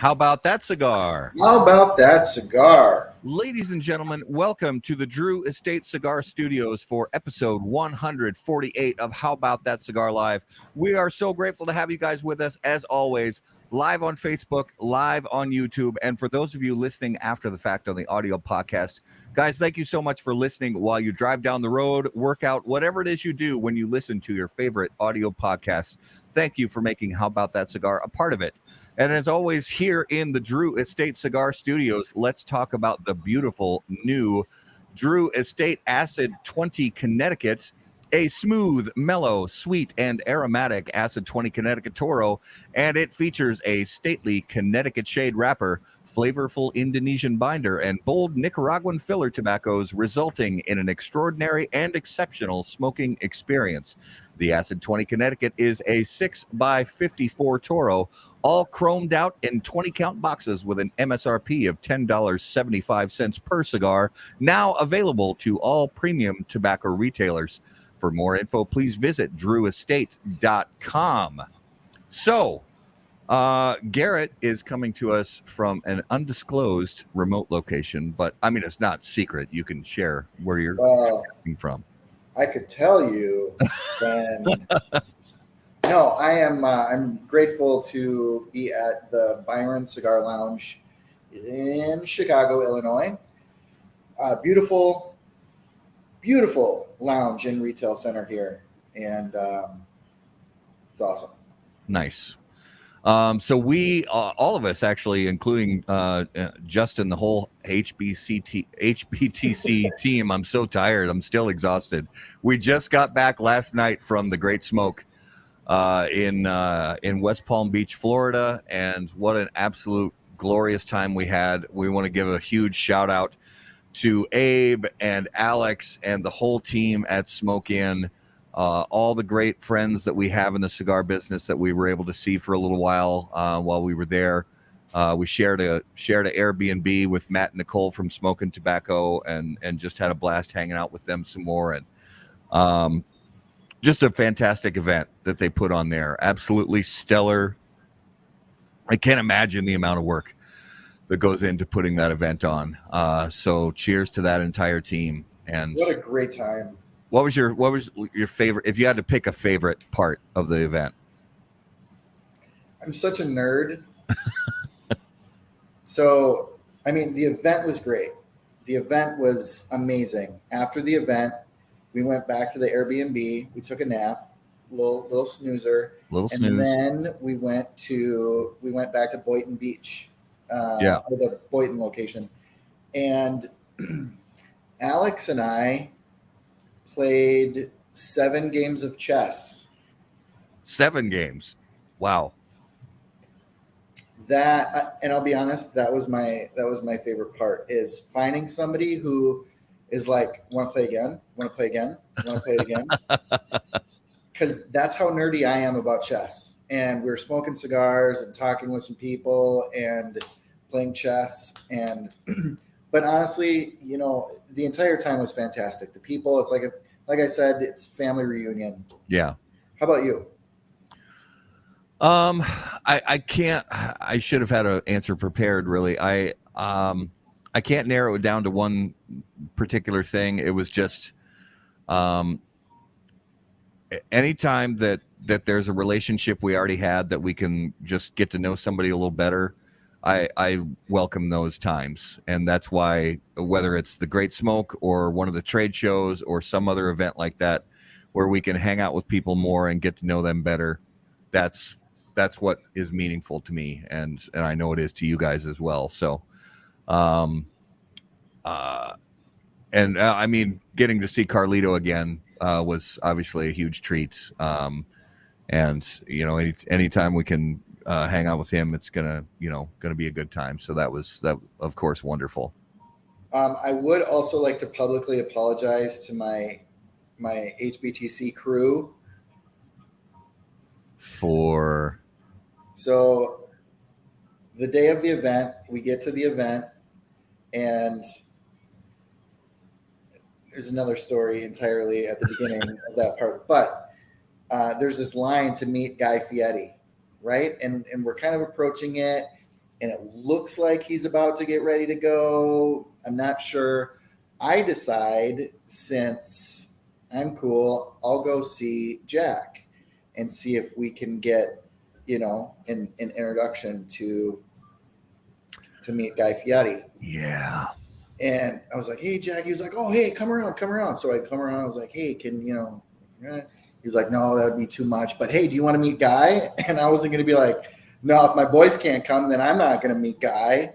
How about that cigar? How about that cigar? Ladies and gentlemen, welcome to the Drew Estate Cigar Studios for episode 148 of How About That Cigar Live. We are so grateful to have you guys with us, as always, live on Facebook, live on YouTube, and for those of you listening after the fact on the audio podcast, guys, thank you so much for listening while you drive down the road, work out, whatever it is you do when you listen to your favorite audio podcasts. Thank you for making How About That Cigar a part of it. And as always, here in the Drew Estate Cigar Studios, let's talk about the beautiful new Drew Estate Acid 20 Connecticut, a smooth, mellow, sweet, and aromatic Acid 20 Connecticut Toro, and it features a stately Connecticut shade wrapper, flavorful Indonesian binder, and bold Nicaraguan filler tobaccos, resulting in an extraordinary and exceptional smoking experience. The Acid 20 Connecticut is a 6x54 Toro, all chromed out in 20-count boxes with an MSRP of $10.75 per cigar, now available to all premium tobacco retailers. For more info, please visit drewestate.com. So, Garrett is coming to us from an undisclosed remote location, but I mean, it's not secret. You can share where you're coming from. I could tell you then. No, I am. I'm grateful to be at the Byron Cigar Lounge in Chicago, Illinois. Beautiful lounge and retail center here, and it's awesome. Nice. So we, all of us actually, including Justin, the whole HBTC team, I'm so tired. I'm still exhausted. We just got back last night from the Great Smoke in West Palm Beach, Florida, and what an absolute glorious time we had. We want to give a huge shout out to Abe and Alex and the whole team at Smoke Inn, all the great friends that we have in the cigar business that we were able to see for a little while we were there. We shared a Airbnb with Matt and Nicole from Smoking Tobacco, and just had a blast hanging out with them some more. And just a fantastic event that they put on there. Absolutely stellar. I can't imagine the amount of work that goes into putting that event on. So cheers to that entire team. And what a great time. What was your favorite, if you had to pick a favorite part of the event? I'm such a nerd. So, I mean, the event was great. The event was amazing. After the event, we went back to the Airbnb. We took a nap, little snoozer. And then we went back to Boynton Beach. Or the Boynton location. And Alex and I played 7 games of chess. 7 games. Wow. That, and I'll be honest, that was my favorite part, is finding somebody who is like, want to play again? Want to play again? Want to play it again? Because that's how nerdy I am about chess. And we were smoking cigars and talking with some people and playing chess. And but honestly, you know, the entire time was fantastic. The people, it's like I said, it's family reunion. Yeah. How about you? I should have had an answer prepared, really. I can't narrow it down to one particular thing. It was just anytime that there's a relationship we already had that we can just get to know somebody a little better, I welcome those times. And that's why, whether it's the Great Smoke or one of the trade shows or some other event like that, where we can hang out with people more and get to know them better, that's what is meaningful to me. And I know it is to you guys as well. So, I mean, getting to see Carlito again was obviously a huge treat. And you know, anytime we can hang out with him, it's gonna be a good time. So that of course, wonderful. I would also like to publicly apologize to my HBTC crew for. So the day of the event, we get to the event, and there's another story entirely at the beginning of that part. But there's this line to meet Guy Fieri, right? And we're kind of approaching it, and it looks like he's about to get ready to go. I'm not sure. I decide, since I'm cool, I'll go see Jack and see if we can get, an introduction to meet Guy Fieri. Yeah. And I was like, hey, Jack. He was like, oh, hey, come around. So I come around. I was like, hey, he's like, no, that would be too much. But hey, do you want to meet Guy? And I wasn't going to be like, no, if my boys can't come, then I'm not going to meet Guy.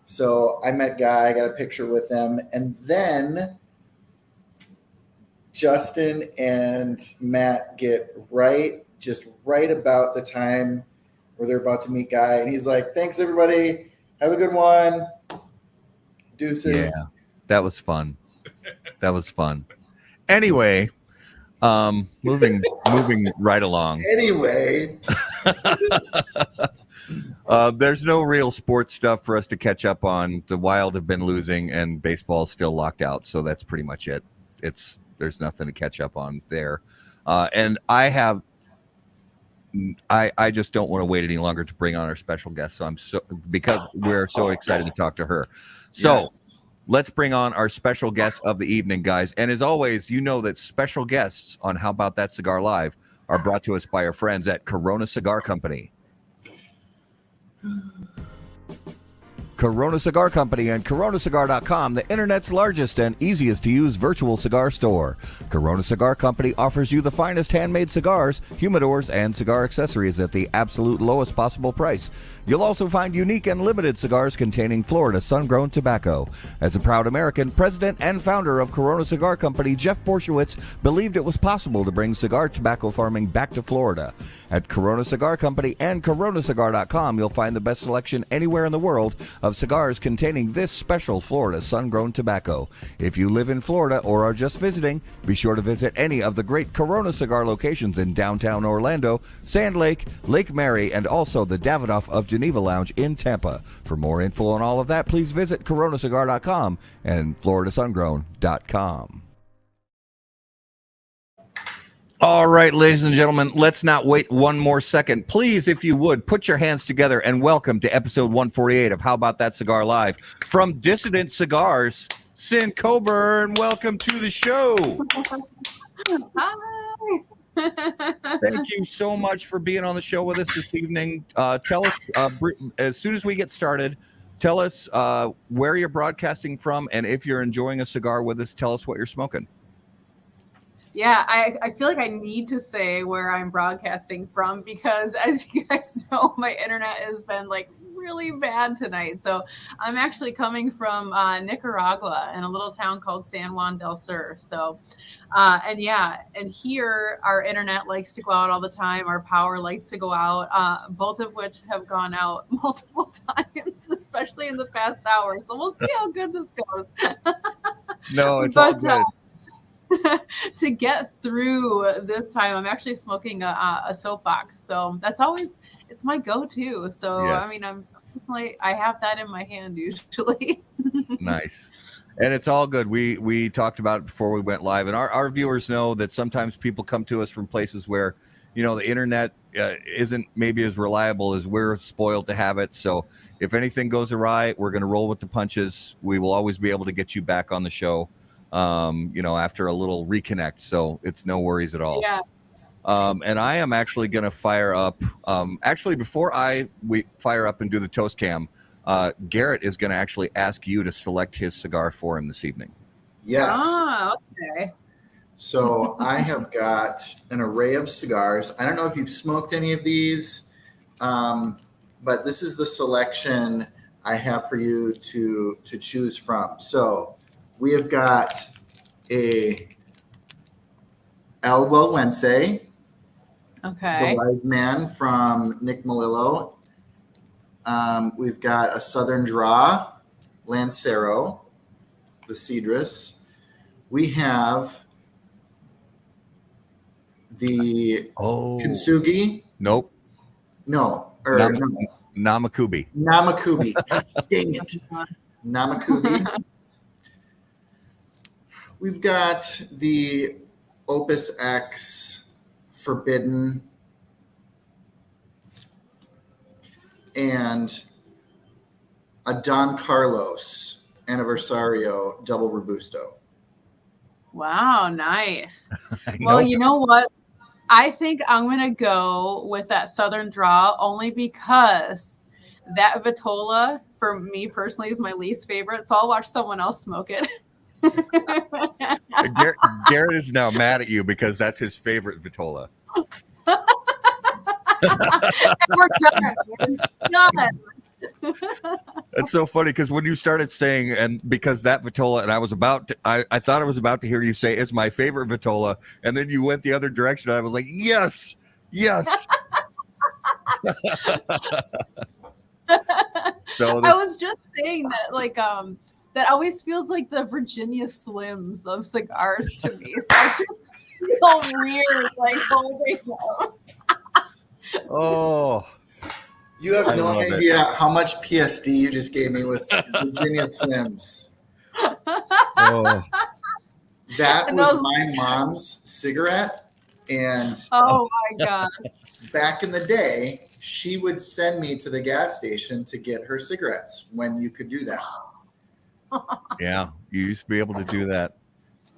So I met Guy, I got a picture with him. And then Justin and Matt get right about the time where they're about to meet Guy. And he's like, thanks, everybody. Have a good one. Deuces. Yeah, that was fun. Anyway, moving right along. Anyway. There's no real sports stuff for us to catch up on. The Wild have been losing and baseball's still locked out. So that's pretty much it. There's nothing to catch up on there. And I just don't want to wait any longer to bring on our special guest. So because we're so excited to talk to her. So let's bring on our special guest of the evening, guys. And as always, that special guests on How About That Cigar Live are brought to us by our friends at Corona Cigar Company. Corona Cigar Company and coronacigar.com, the internet's largest and easiest to use virtual cigar store. Corona Cigar Company offers you the finest handmade cigars, humidors, and cigar accessories at the absolute lowest possible price. You'll also find unique and limited cigars containing Florida sun-grown tobacco. As a proud American, president and founder of Corona Cigar Company, Jeff Borshowitz, believed it was possible to bring cigar tobacco farming back to Florida. At Corona Cigar Company and coronacigar.com, you'll find the best selection anywhere in the world of cigars containing this special Florida sun-grown tobacco. If you live in Florida or are just visiting, be sure to visit any of the great Corona Cigar locations in downtown Orlando, Sand Lake, Lake Mary, and also the Davidoff of Geneva Lounge in Tampa. For more info on all of that, please visit coronacigar.com and floridasungrown.com. All right, ladies and gentlemen, let's not wait one more second. Please, if you would, put your hands together and welcome to episode 148 of How About That Cigar Live. From Dissident Cigars, Cynn Coburn, welcome to the show. Hi. Thank you so much for being on the show with us this evening. Tell us, as soon as we get started, tell us where you're broadcasting from, and if you're enjoying a cigar with us, tell us what you're smoking. Yeah, I feel like I need to say where I'm broadcasting from because, as you guys know, my internet has been really bad tonight. So I'm actually coming from Nicaragua in a little town called San Juan del Sur. So, and here our internet likes to go out all the time. Our power likes to go out, both of which have gone out multiple times, especially in the past hour. So we'll see how good this goes. No, it's all good. To get through this time, I'm actually smoking a soapbox, so it's my go-to. So yes. I mean, I have that in my hand usually. Nice, and it's all good. We talked about it before we went live, and our viewers know that sometimes people come to us from places where the internet isn't maybe as reliable as we're spoiled to have it. So if anything goes awry, we're going to roll with the punches. We will always be able to get you back on the show. After a little reconnect, so it's no worries at all. Yeah. And I am actually going to fire up. Actually, before we fire up and do the toast cam, Garrett is going to actually ask you to select his cigar for him this evening. Yes. Ah, okay. So I have got an array of cigars. I don't know if you've smoked any of these, but this is the selection I have for you to choose from. So we have got a El Huelguense, okay, the Wise Man from Nick Melillo. We've got a Southern Draw, Lancero, the Cedrus. We have the Kintsugi. Nope. No. Namakubi. Namakubi. Dang it. Namakubi. We've got the Opus X Forbidden, and a Don Carlos Anniversario Double Robusto. Wow, nice. I Well, know. you know what? I think I'm going to go with that Southern Draw only because that Vitola, for me personally, is my least favorite. So I'll watch someone else smoke it. Garrett is now mad at you because that's his favorite Vitola. We're done. We're done. That's so funny because when you started saying, and because that Vitola, and I thought I was about to hear you say it's my favorite Vitola, and then you went the other direction. I was like, yes. So I was just saying that, like, that always feels like the Virginia Slims of cigars to me. So I just feel weird, like holding them. Oh, You have I no love it. idea how much PSD you just gave me with Virginia Slims. oh, That And was those- my mom's cigarette. And Oh my god. back in the day, she would send me to the gas station to get her cigarettes when you could do that. yeah. You used to be able to do that.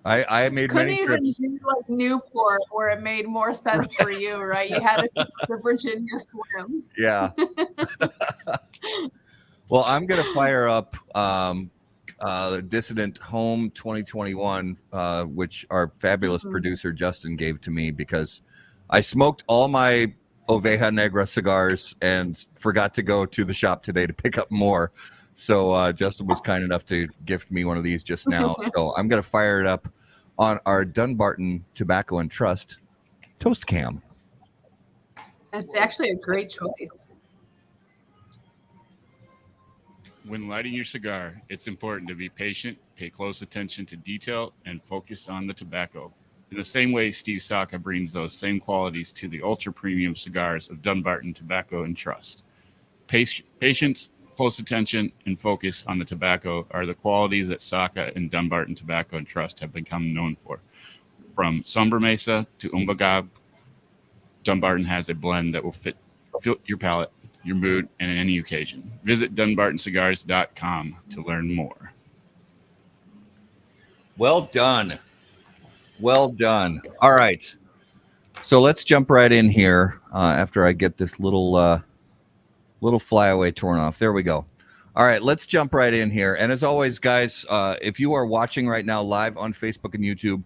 I made Couldn't many even trips. do like Newport where it made more sense for you, right? You had to do the Virginia Slims. Yeah. Well, I'm gonna fire up the Dissident Home 2021, which our fabulous producer Justin gave to me because I smoked all my Oveja Negra cigars and forgot to go to the shop today to pick up more. So Justin was kind enough to gift me one of these just now. So I'm gonna fire it up on our Dunbarton Tobacco and Trust Toast Cam. It's actually a great choice. When lighting your cigar, it's important to be patient, pay close attention to detail, and focus on the tobacco. In the same way, Steve Saka brings those same qualities to the ultra-premium cigars of Dunbarton Tobacco and Trust. Patience, close attention, and focus on the tobacco are the qualities that Saka and Dunbarton Tobacco and Trust have become known for. From Sombre Mesa to Umbagab, Dunbarton has a blend that will fit your palate, your mood, and any occasion. Visit DunbartonCigars.com to learn more. Well done. Well done. All right. So let's jump right in here after I get this little flyaway torn off. There we go. All right, let's jump right in here. And as always, guys, if you are watching right now live on Facebook and YouTube,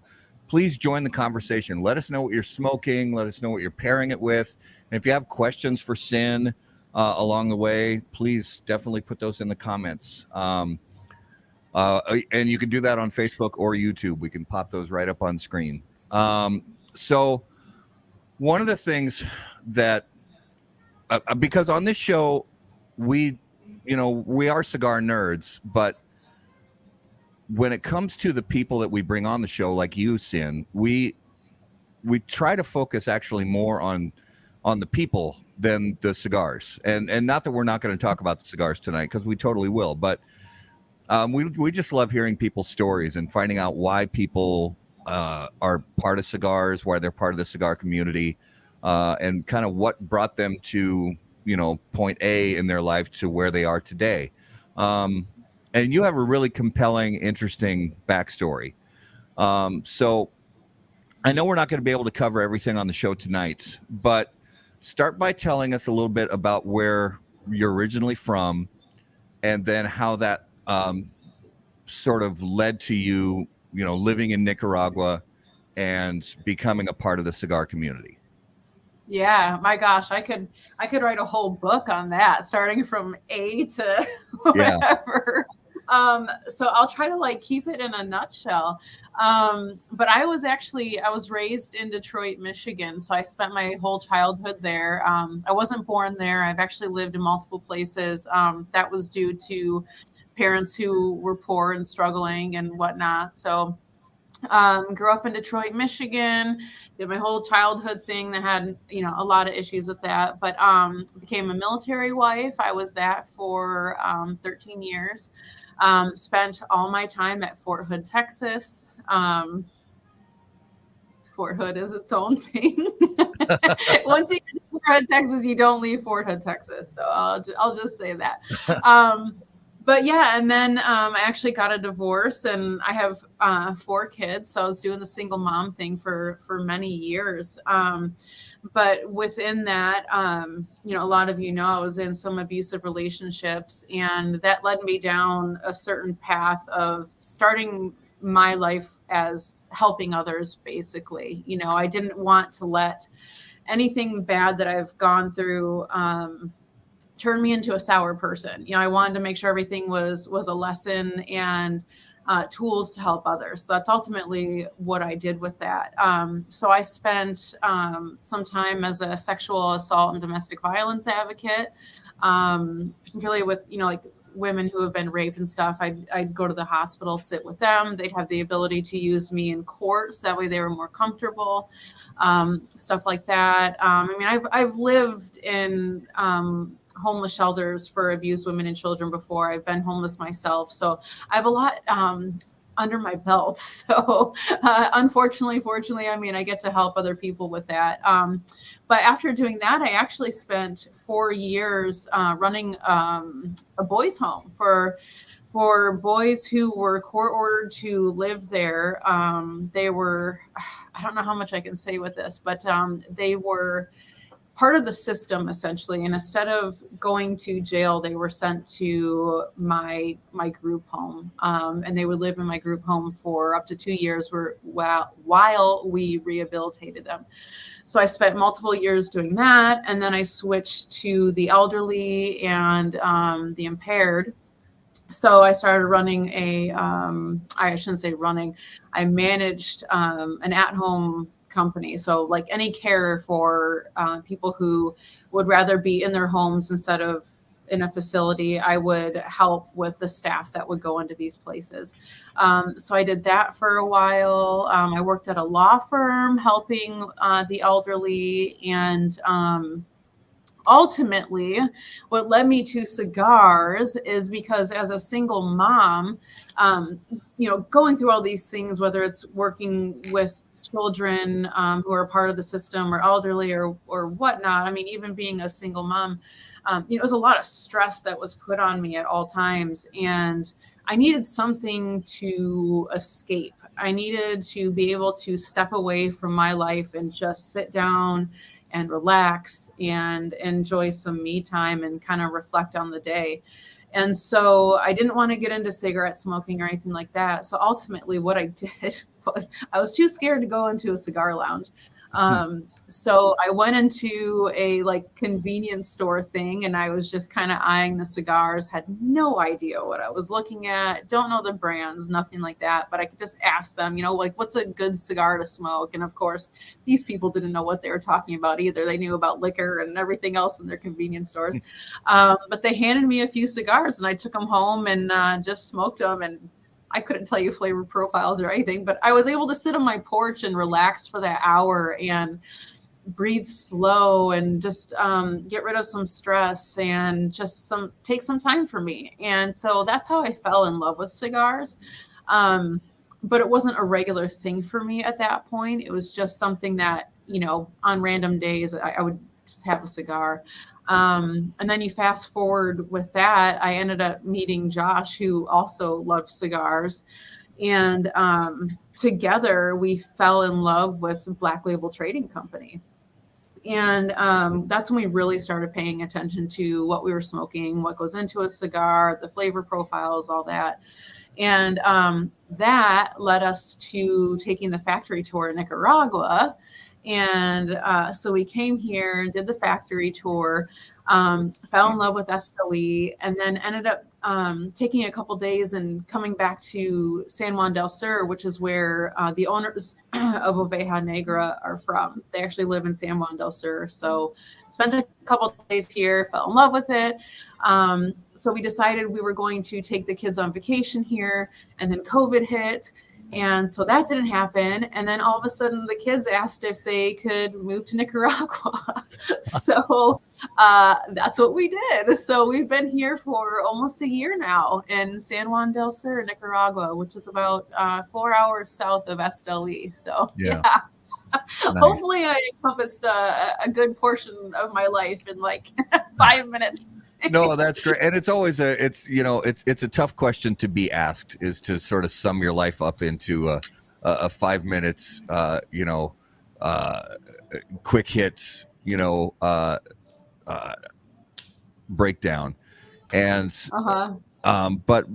please join the conversation. Let us know what you're smoking. Let us know what you're pairing it with. And if you have questions for Cynn along the way, please definitely put those in the comments. And you can do that on Facebook or YouTube. We can pop those right up on screen. So one of the things that, because on this show, we are cigar nerds, but when it comes to the people that we bring on the show, like you, Cynn, we try to focus actually more on the people than the cigars. And not that we're not going to talk about the cigars tonight, because we totally will, but we just love hearing people's stories and finding out why people are part of cigars, why they're part of the cigar community, and kind of what brought them to, point A in their life to where they are today. And you have a really compelling, interesting backstory. So I know we're not going to be able to cover everything on the show tonight, but start by telling us a little bit about where you're originally from, and then how that sort of led to you, living in Nicaragua and becoming a part of the cigar community. Yeah, my gosh, I could write a whole book on that, starting from A to whatever. So I'll try to keep it in a nutshell. But I was raised in Detroit, Michigan. So I spent my whole childhood there. I wasn't born there. I've actually lived in multiple places. That was due to parents who were poor and struggling and whatnot. So grew up in Detroit, Michigan, did my whole childhood thing that had, a lot of issues with that, but became a military wife. I was that for 13 years. Spent all my time at Fort Hood, Texas. Fort Hood is its own thing. Once you get to Fort Hood, Texas, you don't leave Fort Hood, Texas. So I'll just say that. But yeah, and then I actually got a divorce, and I have 4 kids. So I was doing the single mom thing for many years. But within that, a lot of I was in some abusive relationships, and that led me down a certain path of starting my life as helping others, basically. I didn't want to let anything bad that I've gone through turn me into a sour person. I wanted to make sure everything was a lesson and tools to help others. So that's ultimately what I did with that. So I spent some time as a sexual assault and domestic violence advocate, particularly with, like women who have been raped and stuff. I'd go to the hospital, sit with them. They'd have the ability to use me in court. So that way they were more comfortable, stuff like that. I've lived in homeless shelters for abused women and children before. I've been homeless myself. So I have a lot under my belt. So fortunately, I get to help other people with that. But after doing that, I actually spent 4 years running a boys' home for boys who were court ordered to live there. They were, I don't know how much I can say with this, but they were part of the system essentially. And instead of going to jail, they were sent to my group home. And they would live in my group home for up to 2 years while we rehabilitated them. So I spent multiple years doing that. And then I switched to the elderly and the impaired. So I started running I shouldn't say running, I managed an at-home company. So like any care for people who would rather be in their homes instead of in a facility, I would help with the staff that would go into these places. So I did that for a while. I worked at a law firm helping the elderly, and ultimately what led me to cigars is because as a single mom, going through all these things, whether it's working with children who are part of the system or elderly or whatnot. Even being a single mom, it was a lot of stress that was put on me at all times. And I needed something to escape. I needed to be able to step away from my life and just sit down and relax and enjoy some me time and kind of reflect on the day. And so I didn't want to get into cigarette smoking or anything like that. So ultimately what I did was I was too scared to go into a cigar lounge. So I went into a convenience store thing, and I was just kind of eyeing the cigars, had no idea what I was looking at, don't know the brands, nothing like that. But I could just ask them, what's a good cigar to smoke? And of course, these people didn't know what they were talking about either. They knew about liquor and everything else in their convenience stores. But they handed me a few cigars, and I took them home and just smoked them. And I couldn't tell you flavor profiles or anything, but I was able to sit on my porch and relax for that hour and breathe slow and just get rid of some stress and just take some time for me. And so that's how I fell in love with cigars. But it wasn't a regular thing for me at that point. It was just something that, on random days I would just have a cigar. And then you fast forward with that, I ended up meeting Josh, who also loved cigars. And together we fell in love with Black Label Trading Company. And that's when we really started paying attention to what we were smoking, what goes into a cigar, the flavor profiles, all that. And that led us to taking the factory tour in Nicaragua. And so we came here and did the factory tour, fell in love with SLE, and then ended up taking a couple days and coming back to San Juan del Sur, which is where the owners of Oveja Negra are from. They actually live in San Juan del Sur. So spent a couple days here, fell in love with it. So we decided we were going to take the kids on vacation here, and then COVID hit. And so that didn't happen. And then all of a sudden the kids asked if they could move to Nicaragua. So that's what we did. So we've been here for almost a year now in San Juan del Sur, Nicaragua, which is about 4 hours south of Esteli. So yeah. Nice. Hopefully I encompassed a good portion of my life in 5 minutes. No, that's great. And it's always it's a tough question to be asked, is to sort of sum your life up into a 5 minutes, quick hit, breakdown. And but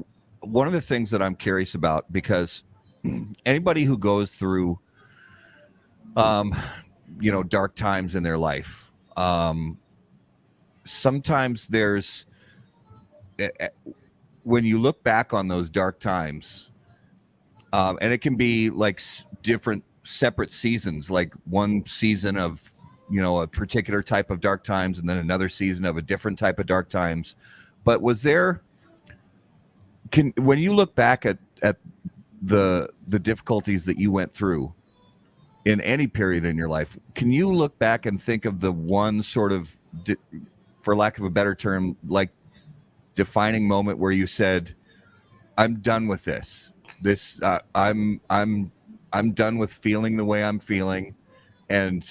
one of the things that I'm curious about, because anybody who goes through dark times in their life, sometimes there's, when you look back on those dark times, and it can be like different separate seasons, like one season of a particular type of dark times, and then another season of a different type of dark times. But when you look back at the difficulties that you went through in any period in your life, can you look back and think of the one sort of, for lack of a better term, like defining moment where you said, I'm done with this. I'm done with feeling the way I'm feeling and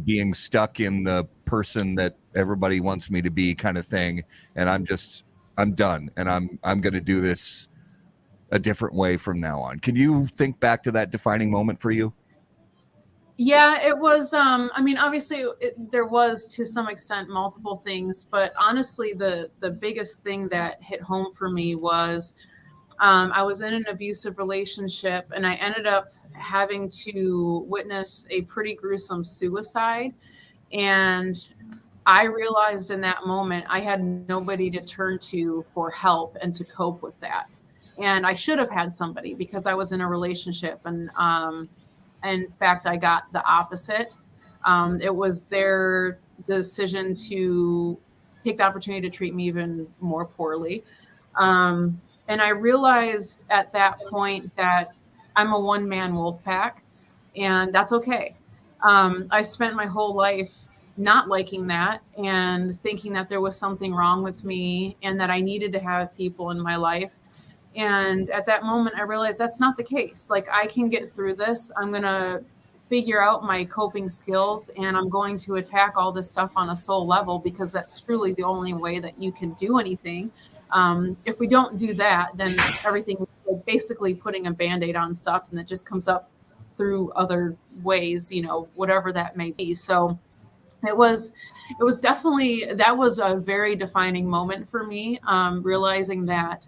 being stuck in the person that everybody wants me to be, kind of thing. And I'm done, and I'm going to do this a different way from now on. Can you think back to that defining moment for you? Yeah, it was, obviously there was to some extent multiple things, but honestly, the biggest thing that hit home for me was, I was in an abusive relationship, and I ended up having to witness a pretty gruesome suicide. And I realized in that moment I had nobody to turn to for help and to cope with that. And I should have had somebody, because I was in a relationship, and in fact, I got the opposite. It was their decision to take the opportunity to treat me even more poorly. And I realized at that point that I'm a one-man wolf pack, and that's okay. I spent my whole life not liking that and thinking that there was something wrong with me and that I needed to have people in my life. And at that moment, I realized that's not the case. Like, I can get through this. I'm going to figure out my coping skills, and I'm going to attack all this stuff on a soul level, because that's truly the only way that you can do anything. If we don't do that, then everything is basically putting a Band-Aid on stuff, and it just comes up through other ways, whatever that may be. So it was definitely, that was a very defining moment for me, realizing that,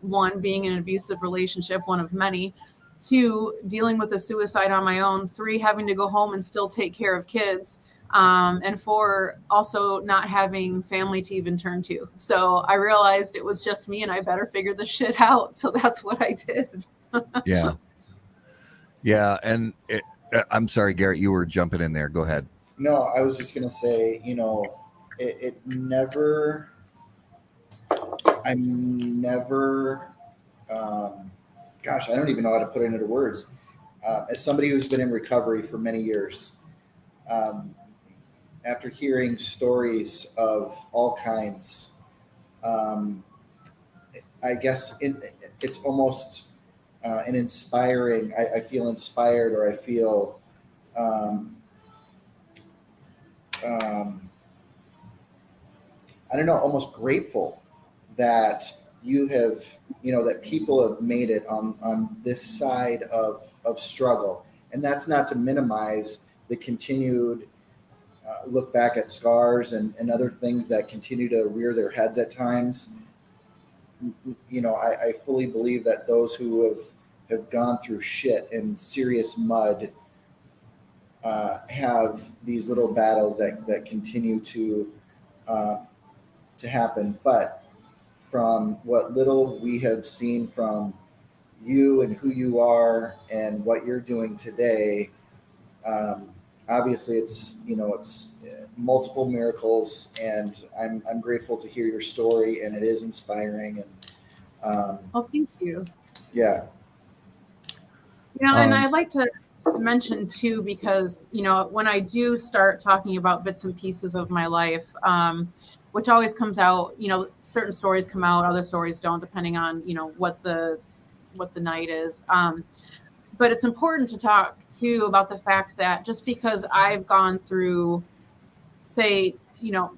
one, being in an abusive relationship, one of many; two, dealing with a suicide on my own; three, having to go home and still take care of kids; and four, also not having family to even turn to. So I realized it was just me, and I better figure this shit out. So that's what I did. Yeah. Yeah. And I'm sorry, Garrett, you were jumping in there. Go ahead. No, I was just going to say, I'm never, gosh, I don't even know how to put it into words. As somebody who's been in recovery for many years, after hearing stories of all kinds, I guess it's almost an inspiring, I feel inspired, or I feel, I don't know, almost grateful that you have, that people have made it on this side of struggle. And that's not to minimize the continued look back at scars and other things that continue to rear their heads at times. I fully believe that those who have gone through shit and serious mud have these little battles that continue to happen. But from what little we have seen from you and who you are and what you're doing today, obviously it's multiple miracles, and I'm grateful to hear your story, and it is inspiring. And Well, thank you. Yeah. And I'd like to mention too, because when I do start talking about bits and pieces of my life, which always comes out, certain stories come out, other stories don't, depending on what the night is. But it's important to talk too about the fact that just because I've gone through, say,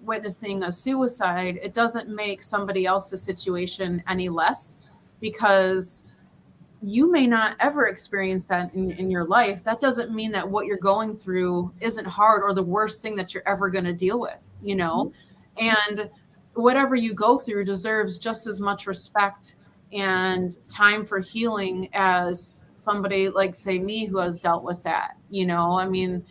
witnessing a suicide, it doesn't make somebody else's situation any less, because you may not ever experience that in your life. That doesn't mean that what you're going through isn't hard or the worst thing that you're ever going to deal with, and whatever you go through deserves just as much respect and time for healing as somebody like, say, me, who has dealt with that. I mean,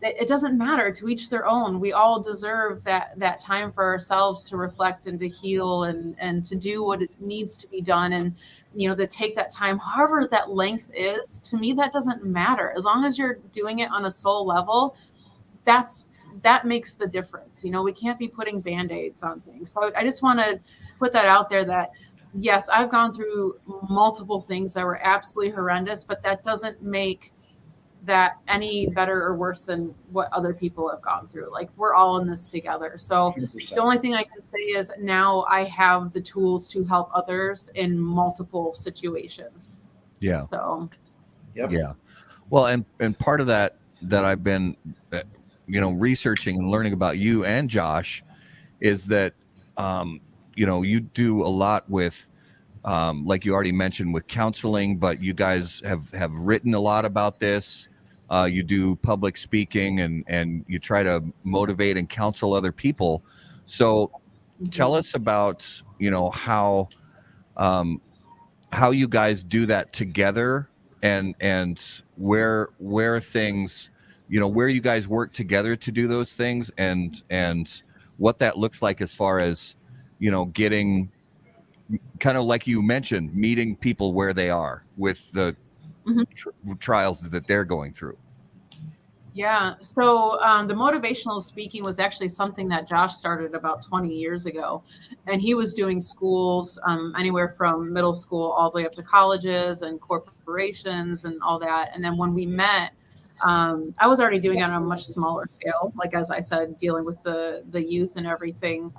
it doesn't matter, to each their own. We all deserve that time for ourselves to reflect and to heal and to do what it needs to be done. And, to take that time, however that length is, to me, that doesn't matter. As long as you're doing it on a soul level, that makes the difference. We can't be putting Band-Aids on things. So I just want to put that out there, that yes, I've gone through multiple things that were absolutely horrendous, but that doesn't make that any better or worse than what other people have gone through. Like, we're all in this together. So 100%. The only thing I can say is now I have the tools to help others in multiple situations. Yeah. So, yep. Yeah. Well, and part of that I've been, researching and learning about you and Josh is that, you do a lot with, like you already mentioned, with counseling, but you guys have written a lot about this. You do public speaking and you try to motivate and counsel other people. So tell us about, how you guys do that together, and where things, where you guys work together to do those things, and what that looks like as far as, getting, kind of like you mentioned, meeting people where they are with the trials that they're going through. Yeah. So the motivational speaking was actually something that Josh started about 20 years ago. And he was doing schools anywhere from middle school all the way up to colleges and corporations and all that. And then when we met, I was already doing it on a much smaller scale, like, as I said, dealing with the youth and everything.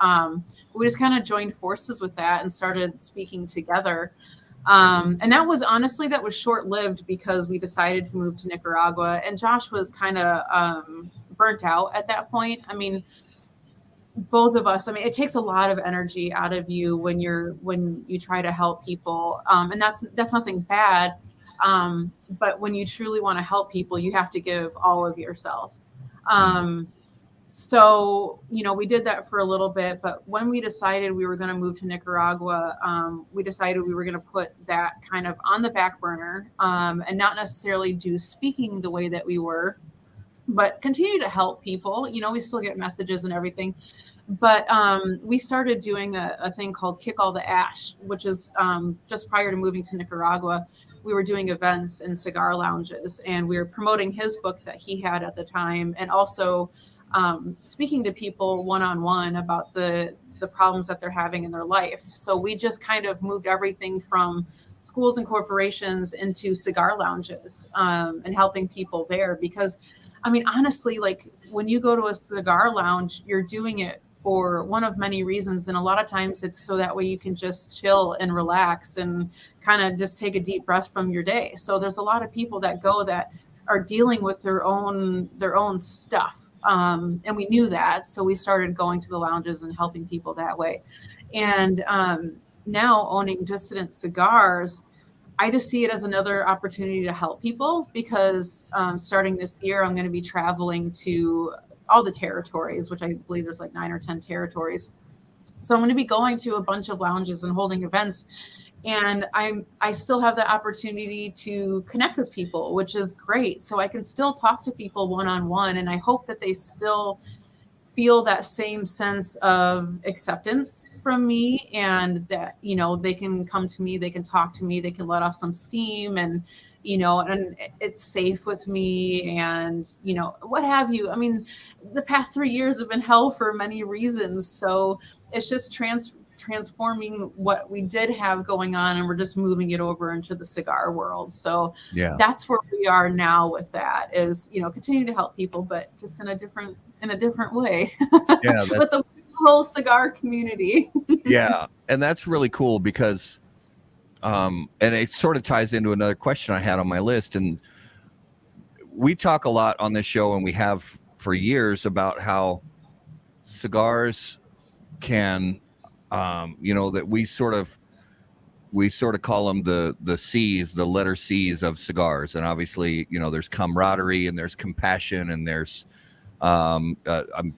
We just kind of joined forces with that and started speaking together. And that was short-lived, because we decided to move to Nicaragua, and Josh was kind of burnt out at that point. I mean, both of us, it takes a lot of energy out of you when you try to help people. And that's nothing bad. But when you truly want to help people, you have to give all of yourself. So, we did that for a little bit, but when we decided we were going to move to Nicaragua, we decided we were going to put that kind of on the back burner, and not necessarily do speaking the way that we were, but continue to help people. We still get messages and everything, but we started doing a thing called Kick All the Ash, which is just prior to moving to Nicaragua. We were doing events in cigar lounges, and we were promoting his book that he had at the time, and also speaking to people one-on-one about the problems that they're having in their life. So we just kind of moved everything from schools and corporations into cigar lounges, and helping people there. Because, honestly, like, when you go to a cigar lounge, you're doing it for one of many reasons. And a lot of times it's so that way you can just chill and relax and kind of just take a deep breath from your day. So there's a lot of people that go that are dealing with their own stuff. And we knew that. So we started going to the lounges and helping people that way. And now owning Dissident Cigars, I just see it as another opportunity to help people, because starting this year, I'm going to be traveling to all the territories, which I believe there's like 9 or 10 territories. So I'm going to be going to a bunch of lounges and holding events. And I still have the opportunity to connect with people, which is great. So I can still talk to people one-on-one. And I hope that they still feel that same sense of acceptance from me, and that, they can come to me, they can talk to me, they can let off some steam, and, and it's safe with me, and, what have you. The past 3 years have been hell for many reasons. So it's just transforming what we did have going on, and we're just moving it over into the cigar world. So yeah, that's where we are now with that, is, continue to help people, but just in a different way. Yeah, with the whole cigar community. Yeah. And that's really cool, because and it sort of ties into another question I had on my list. And we talk a lot on this show, and we have for years, about how cigars can, that we sort of call them the C's, the letter C's of cigars. And obviously, there's camaraderie and there's compassion and there's, of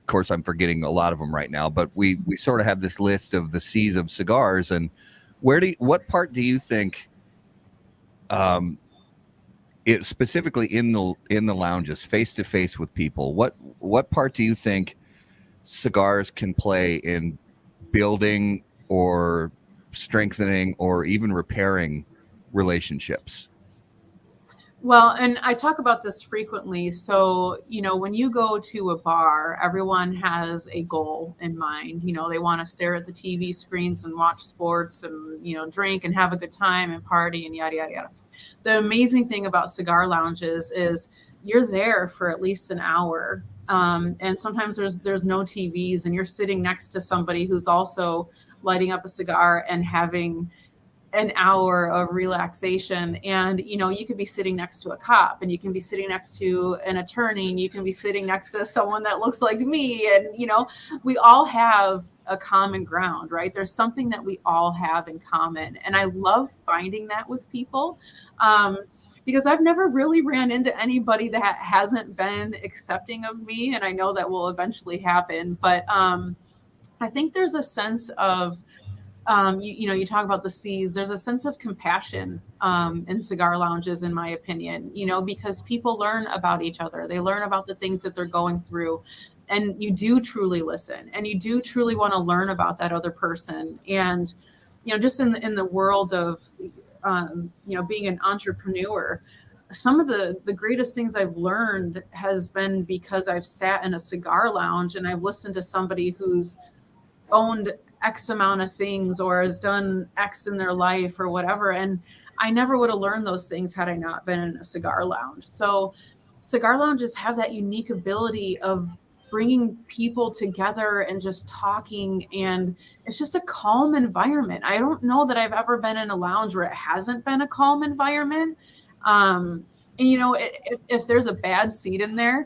course, I'm forgetting a lot of them right now, but we sort of have this list of the C's of cigars. And what part do you think, it specifically in the lounges, face to face with people, what part do you think cigars can play in building or strengthening or even repairing relationships? Well, and I talk about this frequently. So, when you go to a bar, everyone has a goal in mind. They want to stare at the TV screens and watch sports and, drink and have a good time and party and yada, yada, yada. The amazing thing about cigar lounges is you're there for at least an hour. And sometimes there's no TVs and you're sitting next to somebody who's also lighting up a cigar and having an hour of relaxation. And, you could be sitting next to a cop and you can be sitting next to an attorney and you can be sitting next to someone that looks like me. And, we all have a common ground, right? There's something that we all have in common. And I love finding that with people. Because I've never really ran into anybody that hasn't been accepting of me. And I know that will eventually happen. But I think there's a sense of, you talk about the C's, there's a sense of compassion in cigar lounges, in my opinion, because people learn about each other. They learn about the things that they're going through. And you do truly listen and you do truly want to learn about that other person. And, just in the world of, being an entrepreneur, some of the greatest things I've learned has been because I've sat in a cigar lounge and I've listened to somebody who's owned X amount of things or has done X in their life or whatever. And I never would have learned those things had I not been in a cigar lounge. So cigar lounges have that unique ability of bringing people together and just talking. And it's just a calm environment. I don't know that I've ever been in a lounge where it hasn't been a calm environment. And if there's a bad seat in there,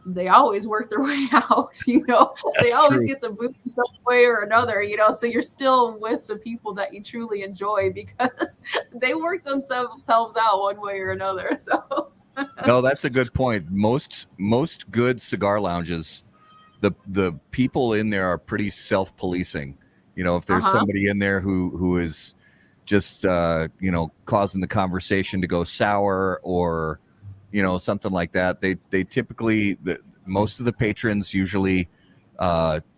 they always work their way out, they always get the boot some way or another, so you're still with the people that you truly enjoy because they work themselves out one way or another. So no, that's a good point. Most good cigar lounges, the people in there are pretty self-policing. If there's somebody in there who is just causing the conversation to go sour or something like that, they typically, most of the patrons usually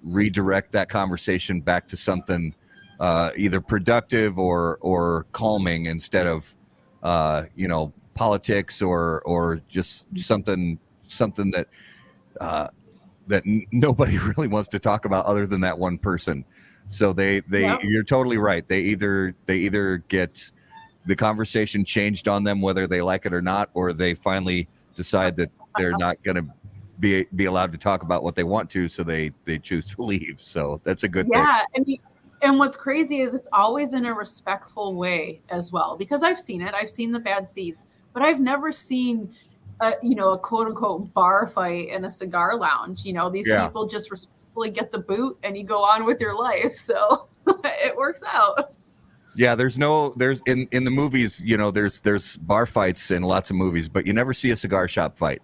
redirect that conversation back to something either productive or calming instead of politics or just something that that nobody really wants to talk about other than that one person. So yep. You're totally right. They either get the conversation changed on them, whether they like it or not, or they finally decide that they're not going to be allowed to talk about what they want to. So they choose to leave. So that's a good thing. Yeah. And what's crazy is it's always in a respectful way as well, because I've seen the bad seats, but I've never seen a quote unquote bar fight in a cigar lounge. These people just respectfully get the boot and you go on with your life. So it works out. Yeah, there's in the movies, there's bar fights in lots of movies, but you never see a cigar shop fight.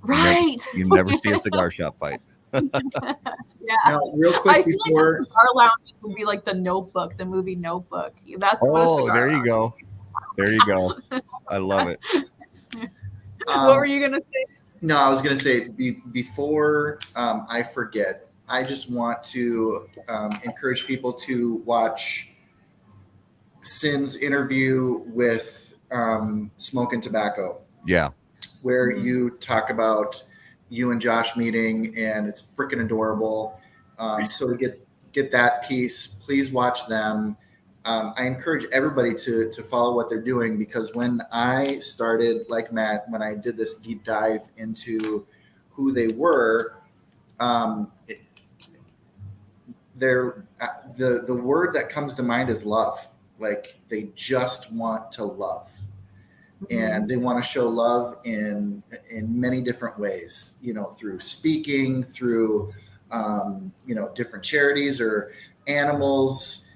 Right. You never see a cigar shop fight. Yeah. Now, real quick, I feel like the cigar lounge would be like the Notebook, the movie Notebook. That's there you go. There you go. I love it. What were you gonna say? No, I was gonna say before I forget, I just want to encourage people to watch Cynn's interview with Smoke and Tobacco. Yeah. Where you talk about you and Josh meeting, and it's freaking adorable. So to get that piece, please watch them. I encourage everybody to follow what they're doing, because when I started, like Matt, when I did this deep dive into who they were, the word that comes to mind is love. Like, they just want to love. And they want to show love in many different ways, through speaking, through different charities or animals,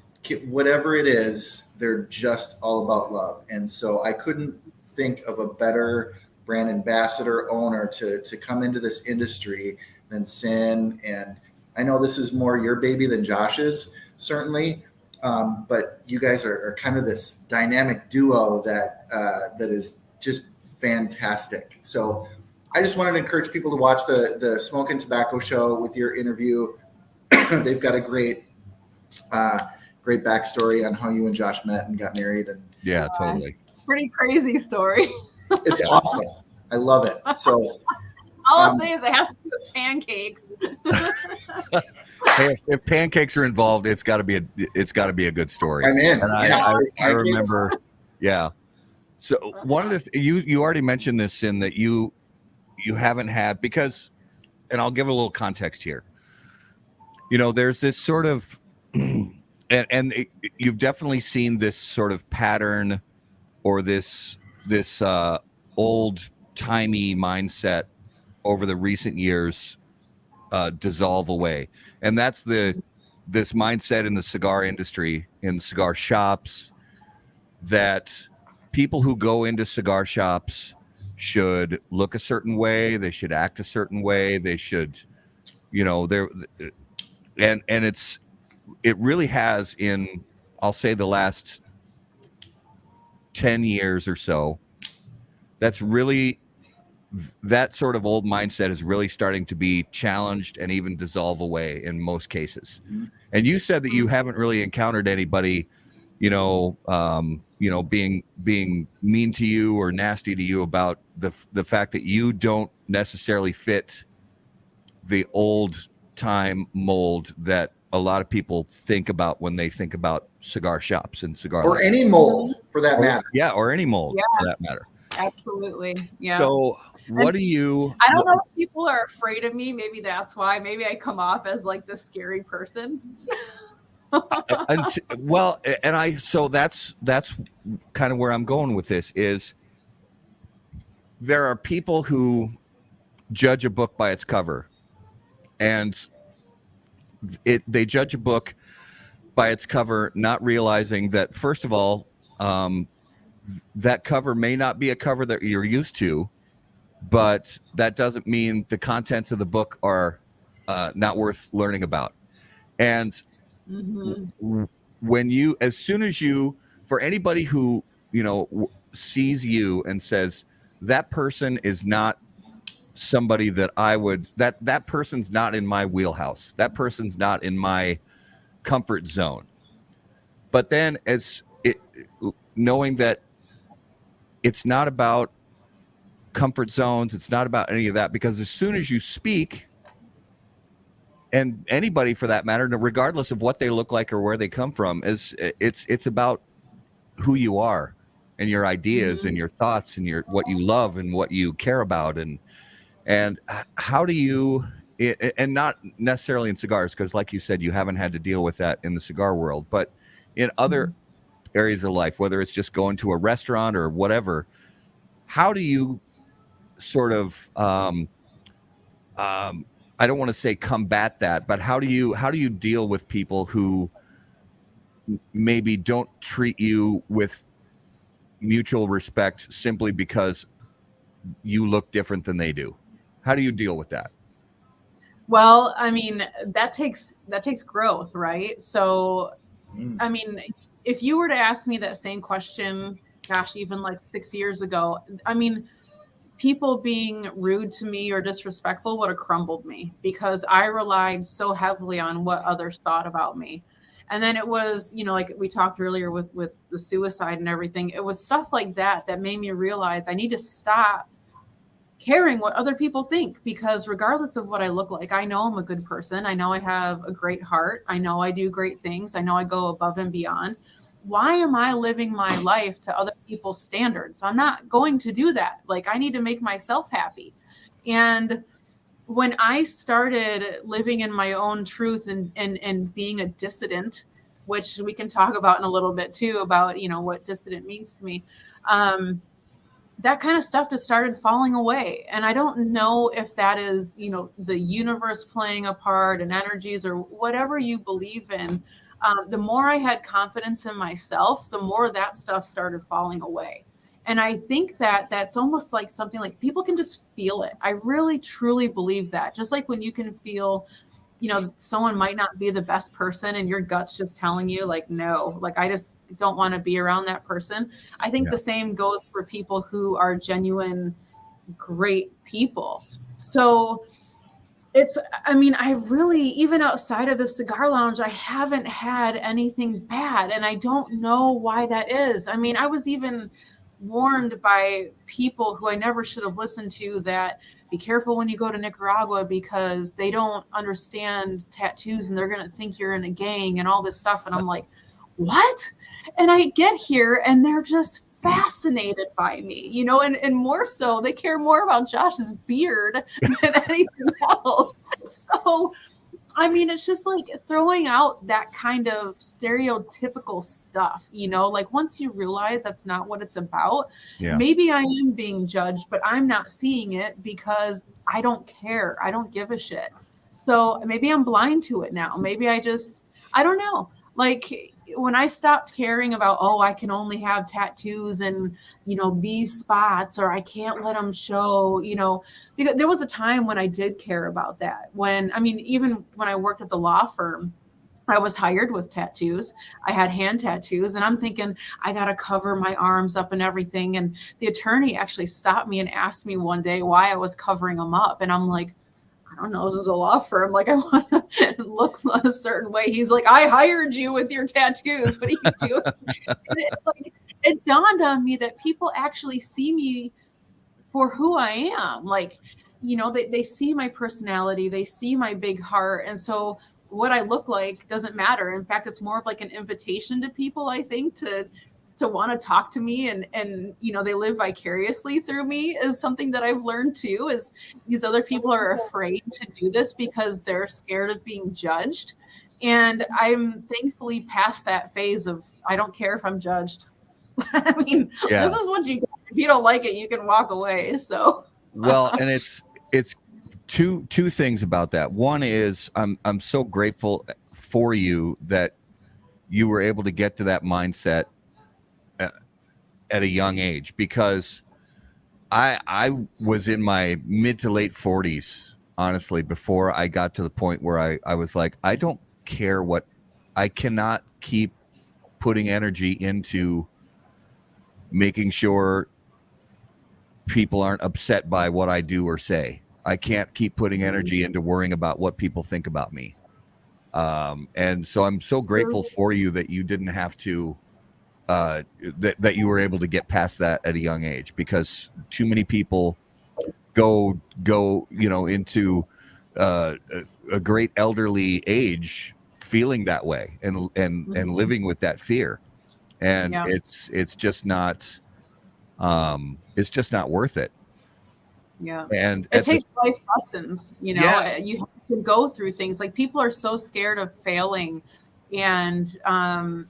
whatever it is, they're just all about love. And so I couldn't think of a better brand ambassador owner to come into this industry than Cynn. And I know this is more your baby than Josh's, certainly. But you guys are kind of this dynamic duo that is just fantastic. So I just wanted to encourage people to watch the Smoke and Tobacco show with your interview. They've got a great backstory on how you and Josh met and got married. And Yeah, totally. Pretty crazy story. It's awesome. I love it. So all I'll say is it has to do with pancakes. Hey, if pancakes are involved, it's got to be a good story. I'm in. And I remember, yeah. So one of the you already mentioned this, in that you haven't had, because, and I'll give a little context here. There's this sort of, and you've definitely seen this sort of pattern, or this old timey mindset over the recent years dissolve away. And that's this mindset in the cigar industry, in cigar shops, that people who go into cigar shops should look a certain way, they should act a certain way, they should, and it really has, in, I'll say, the last 10 years or so, that sort of old mindset is really starting to be challenged and even dissolve away in most cases. Mm-hmm. And you said that you haven't really encountered anybody, being mean to you or nasty to you about the fact that you don't necessarily fit the old time mold that a lot of people think about when they think about cigar shops and cigar or any mold for that matter. Yeah, or any mold for that matter. Absolutely. Yeah. So what do you... I don't know if people are afraid of me. Maybe that's why. Maybe I come off as like the scary person. Well, so that's kind of where I'm going with this, is there are people who judge a book by its cover, and they judge a book by its cover, not realizing that, first of all, that cover may not be a cover that you're used to, but that doesn't mean the contents of the book are not worth learning about. And when as soon as for anybody who, sees you and says, that person is not somebody that that person's not in my wheelhouse, that person's not in my comfort zone. But then knowing that it's not about comfort zones, it's not about any of that, because as soon as you speak, and anybody for that matter, regardless of what they look like or where they come from, it's about who you are and your ideas and your thoughts and what you love and what you care about, and how do you, and not necessarily in cigars, because like you said, you haven't had to deal with that in the cigar world, but in other areas of life, whether it's just going to a restaurant or whatever, how do you sort of I don't want to say combat that, but how do you deal with people who maybe don't treat you with mutual respect simply because you look different than they do? How do you deal with that? Well, I mean, that takes growth, right? So, I mean, if you were to ask me that same question, gosh, even like 6 years ago, I mean, people being rude to me or disrespectful would have crumbled me, because I relied so heavily on what others thought about me. And then it was, like we talked earlier with the suicide and everything, it was stuff like that made me realize I need to stop caring what other people think, because regardless of what I look like, I know I'm a good person. I know I have a great heart. I know I do great things. I know I go above and beyond. Why am I living my life to other people's standards? I'm not going to do that. Like, I need to make myself happy. And when I started living in my own truth and being a dissident, which we can talk about in a little bit too, about, what dissident means to me. that kind of stuff just started falling away. And I don't know if that is, you know, the universe playing a part and energies or whatever you believe in. The more I had confidence in myself, the more that stuff started falling away. And I think that that's almost like something like people can just feel it. I really, truly believe that. Just like when you can feel, you know, someone might not be the best person and your gut's just telling you like, no, like, I just don't want to be around that person. I think the same goes for people who are genuine, great people. So it's, I mean, I really, even outside of the cigar lounge, I haven't had anything bad. And I don't know why that is. I mean, I was even warned by people who I never should have listened to that be careful when you go to Nicaragua because they don't understand tattoos and they're going to think you're in a gang and all this stuff. And I'm like, what? And I get here and they're just fascinated by me, you know, and more so they care more about Josh's beard than anything else. So, I mean, it's just like throwing out that kind of stereotypical stuff, you know, like once you realize that's not what it's about, maybe I am being judged, but I'm not seeing it because I don't care. I don't give a shit. So maybe I'm blind to it now. Maybe I don't know. Like when I stopped caring about, oh, I can only have tattoos and, you know, these spots, or I can't let them show, you know, because there was a time when I did care about that. When, I mean, even when I worked at the law firm, I was hired with tattoos. I had hand tattoos and I'm thinking I got to cover my arms up and everything. And the attorney actually stopped me and asked me one day why I was covering them up. And I'm like, I don't know, this is a law firm. Like, I want to look a certain way. He's like, I hired you with your tattoos. What are you doing? It dawned on me that people actually see me for who I am. Like, you know, they see my personality, they see my big heart. And so what I look like doesn't matter. In fact, it's more of like an invitation to people, I think, to want to talk to me and, you know, they live vicariously through me is something that I've learned too, is these other people are afraid to do this because they're scared of being judged. And I'm thankfully past that phase of, I don't care if I'm judged. I mean, this is what you get. If you don't like it, you can walk away. So, well, and it's two things about that. One is I'm so grateful for you that you were able to get to that mindset at a young age, because I was in my mid to late 40s, honestly, before I got to the point where I was like, I don't care what, I cannot keep putting energy into making sure people aren't upset by what I do or say. I can't keep putting energy into worrying about what people think about me. And so I'm so grateful for you that you didn't have to, that you were able to get past that at a young age, because too many people go, you know, into a great elderly age feeling that way and living with that fear. And it's just not worth it. Yeah. And it takes life lessons, you know, you have to go through things. Like, people are so scared of failing and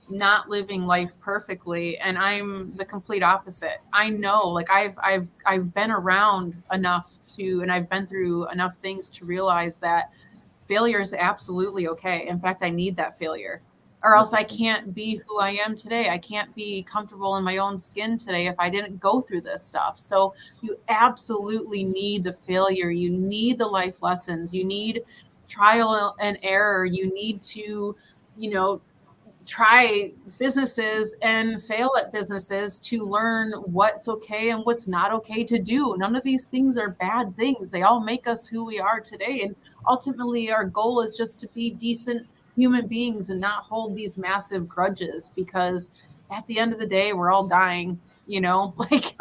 not living life perfectly. And I'm the complete opposite. I know, like, I've been around enough to, and I've been through enough things to realize that failure is absolutely okay. In fact, I need that failure, or else I can't be who I am today. I can't be comfortable in my own skin today if I didn't go through this stuff. So you absolutely need the failure. You need the life lessons. You need trial and error. You need to, you know, try businesses and fail at businesses to learn what's okay and what's not okay to do. None of these things are bad things. They all make us who we are today. And ultimately, our goal is just to be decent human beings and not hold these massive grudges, because at the end of the day, we're all dying, you know, like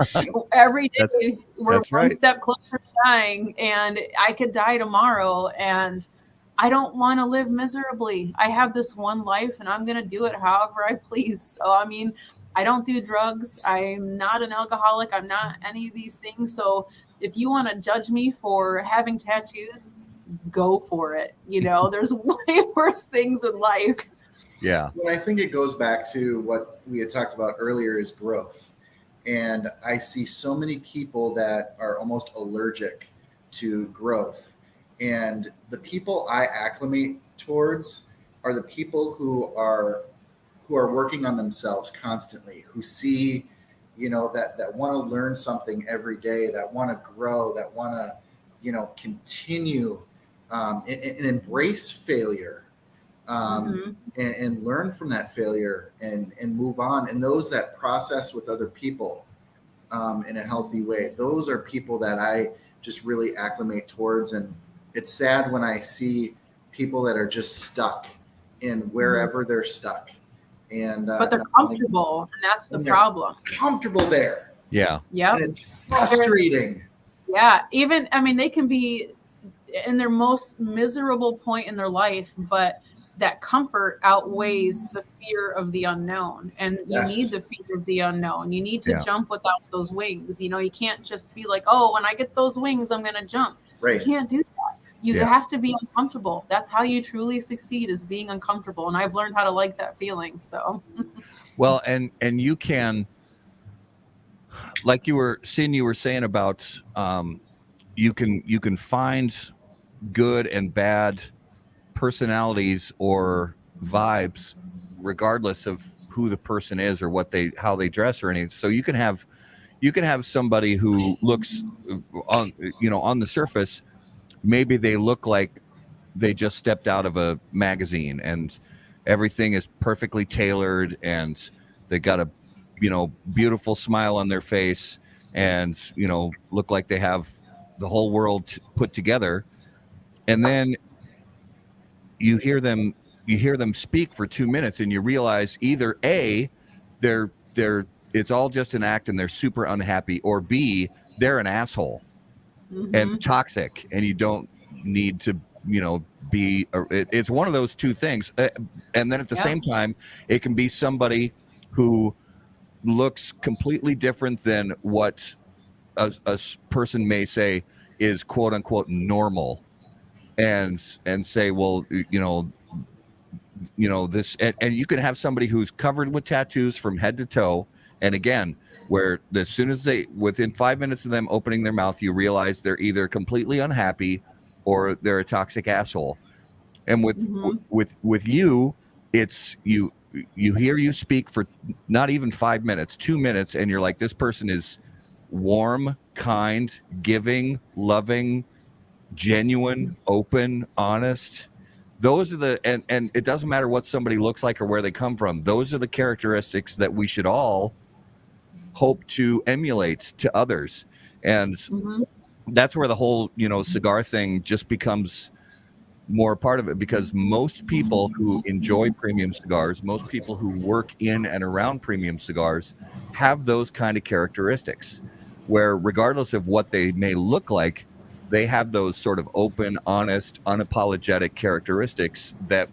every day we're one step closer to dying, and I could die tomorrow, and I don't want to live miserably. I have this one life and I'm going to do it however I please. So, I mean, I don't do drugs. I'm not an alcoholic. I'm not any of these things. So if you want to judge me for having tattoos, go for it. You know, there's way worse things in life. Yeah. Well, I think it goes back to what we had talked about earlier, is growth. And I see so many people that are almost allergic to growth. And the people I acclimate towards are the people who are working on themselves constantly, who see, that want to learn something every day, that want to grow, that want to, continue and embrace failure, and learn from that failure and move on. And those that process with other people in a healthy way, those are people that I just really acclimate towards. And it's sad when I see people that are just stuck in wherever they're stuck. But they're comfortable, and that's the problem. Comfortable there. Yeah. Yeah. And it's frustrating. Yeah. Even, they can be in their most miserable point in their life, but that comfort outweighs the fear of the unknown. And you need the fear of the unknown. You need to jump without those wings. You can't just be like, oh, when I get those wings, I'm going to jump. Right. You can't do that. You have to be uncomfortable. That's how you truly succeed, is being uncomfortable. And I've learned how to like that feeling. So, well, and you can, like Cynn, you were saying about, you can find good and bad personalities or vibes, regardless of who the person is or how they dress or anything. So you can have somebody who looks on the surface, maybe they look like they just stepped out of a magazine and everything is perfectly tailored and they got a, beautiful smile on their face and, look like they have the whole world put together. And then you hear them speak for 2 minutes and you realize either A, they're it's all just an act and they're super unhappy, or B, they're an asshole and toxic, and you don't need to, be, it's one of those two things. And then at the same time, it can be somebody who looks completely different than what a person may say is quote unquote normal, and say, well, this, and you can have somebody who's covered with tattoos from head to toe. And again, where as soon as within 5 minutes of them opening their mouth, you realize they're either completely unhappy or they're a toxic asshole. And with you, it's you hear you speak for not even 5 minutes, 2 minutes, and you're like, this person is warm, kind, giving, loving, genuine, open, honest. Those are and it doesn't matter what somebody looks like or where they come from. Those are the characteristics that we should all hope to emulate to others. And that's where the whole, cigar thing just becomes more a part of it, because most people who enjoy premium cigars, most people who work in and around premium cigars have those kind of characteristics, where regardless of what they may look like, they have those sort of open, honest, unapologetic characteristics that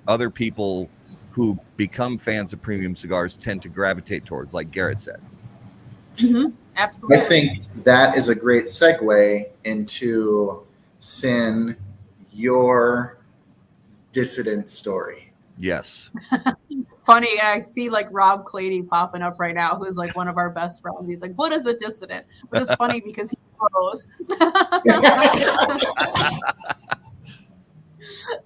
other people who become fans of premium cigars tend to gravitate towards, like Garrett said. Absolutely. I think that is a great segue into Cynn, your dissident story. Yes. Funny, and I see like Rob Clady popping up right now, who's like one of our best friends. He's like, what is a dissident? But it's funny because he knows.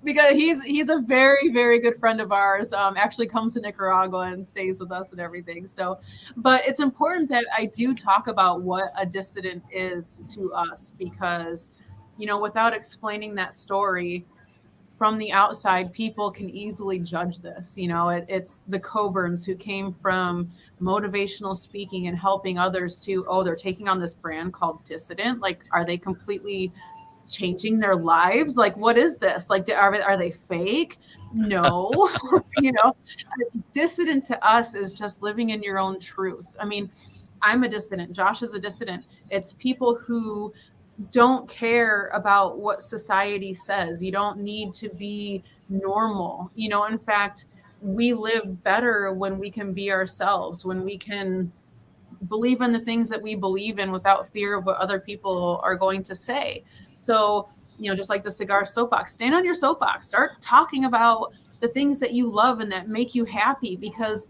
Because he's a very, very good friend of ours, actually comes to Nicaragua and stays with us and everything. So, but it's important that I do talk about what a dissident is to us, because, without explaining that story from the outside, people can easily judge this. It's the Coburns who came from motivational speaking and helping others to, they're taking on this brand called Dissident. Like, are they completely changing their lives? Like, what is this? Like, are they fake? No. Dissident to us is just living in your own truth. I mean, I'm a dissident. Josh is a dissident. It's people who don't care about what society says. You don't need to be normal. In fact, we live better when we can be ourselves, when we can believe in the things that we believe in without fear of what other people are going to say. So, just like the cigar soapbox, stand on your soapbox, start talking about the things that you love and that make you happy, because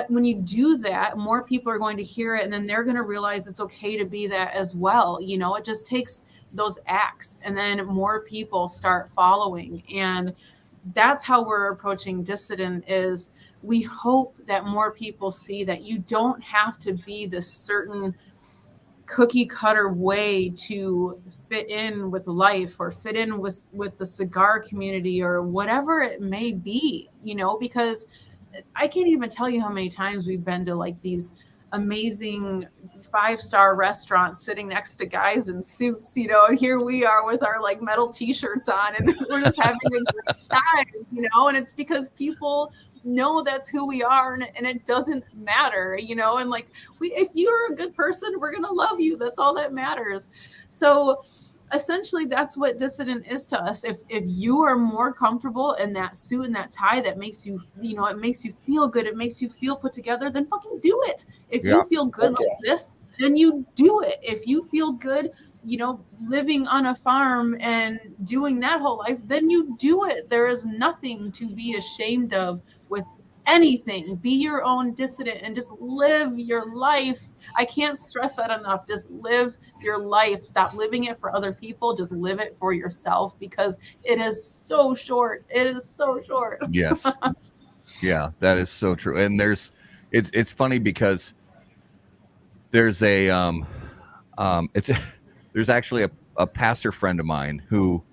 when you do that, more people are going to hear it, and then they're going to realize it's okay to be that as well. You know, it just takes those acts, and then more people start following. And that's how we're approaching Dissident. Is we hope that more people see that you don't have to be this certain cookie cutter way to fit in with life or fit in with the cigar community or whatever it may be, you know, because I can't even tell you how many times we've been to like these amazing 5-star restaurants sitting next to guys in suits, you know, and here we are with our like metal t-shirts on, and we're just having a great time, you know, and it's because people know that's who we are, and it doesn't matter, you know, and like if you're a good person, we're gonna love you. That's all that matters. So essentially that's what Dissident is to us. If you are more comfortable in that suit and that tie that makes you, you know, it makes you feel good, it makes you feel put together, then fucking do it. If you feel good like this, then you do it. If you feel good, you know, living on a farm and doing that whole life, then you do it. There is nothing to be ashamed of with anything. Be your own dissident and just live your life. I can't stress that enough. Just live your life. Stop living it for other people. Just live it for yourself, because it is so short. It is so short. Yes. Yeah, that is so true. And it's funny because there's there's actually a pastor friend of mine who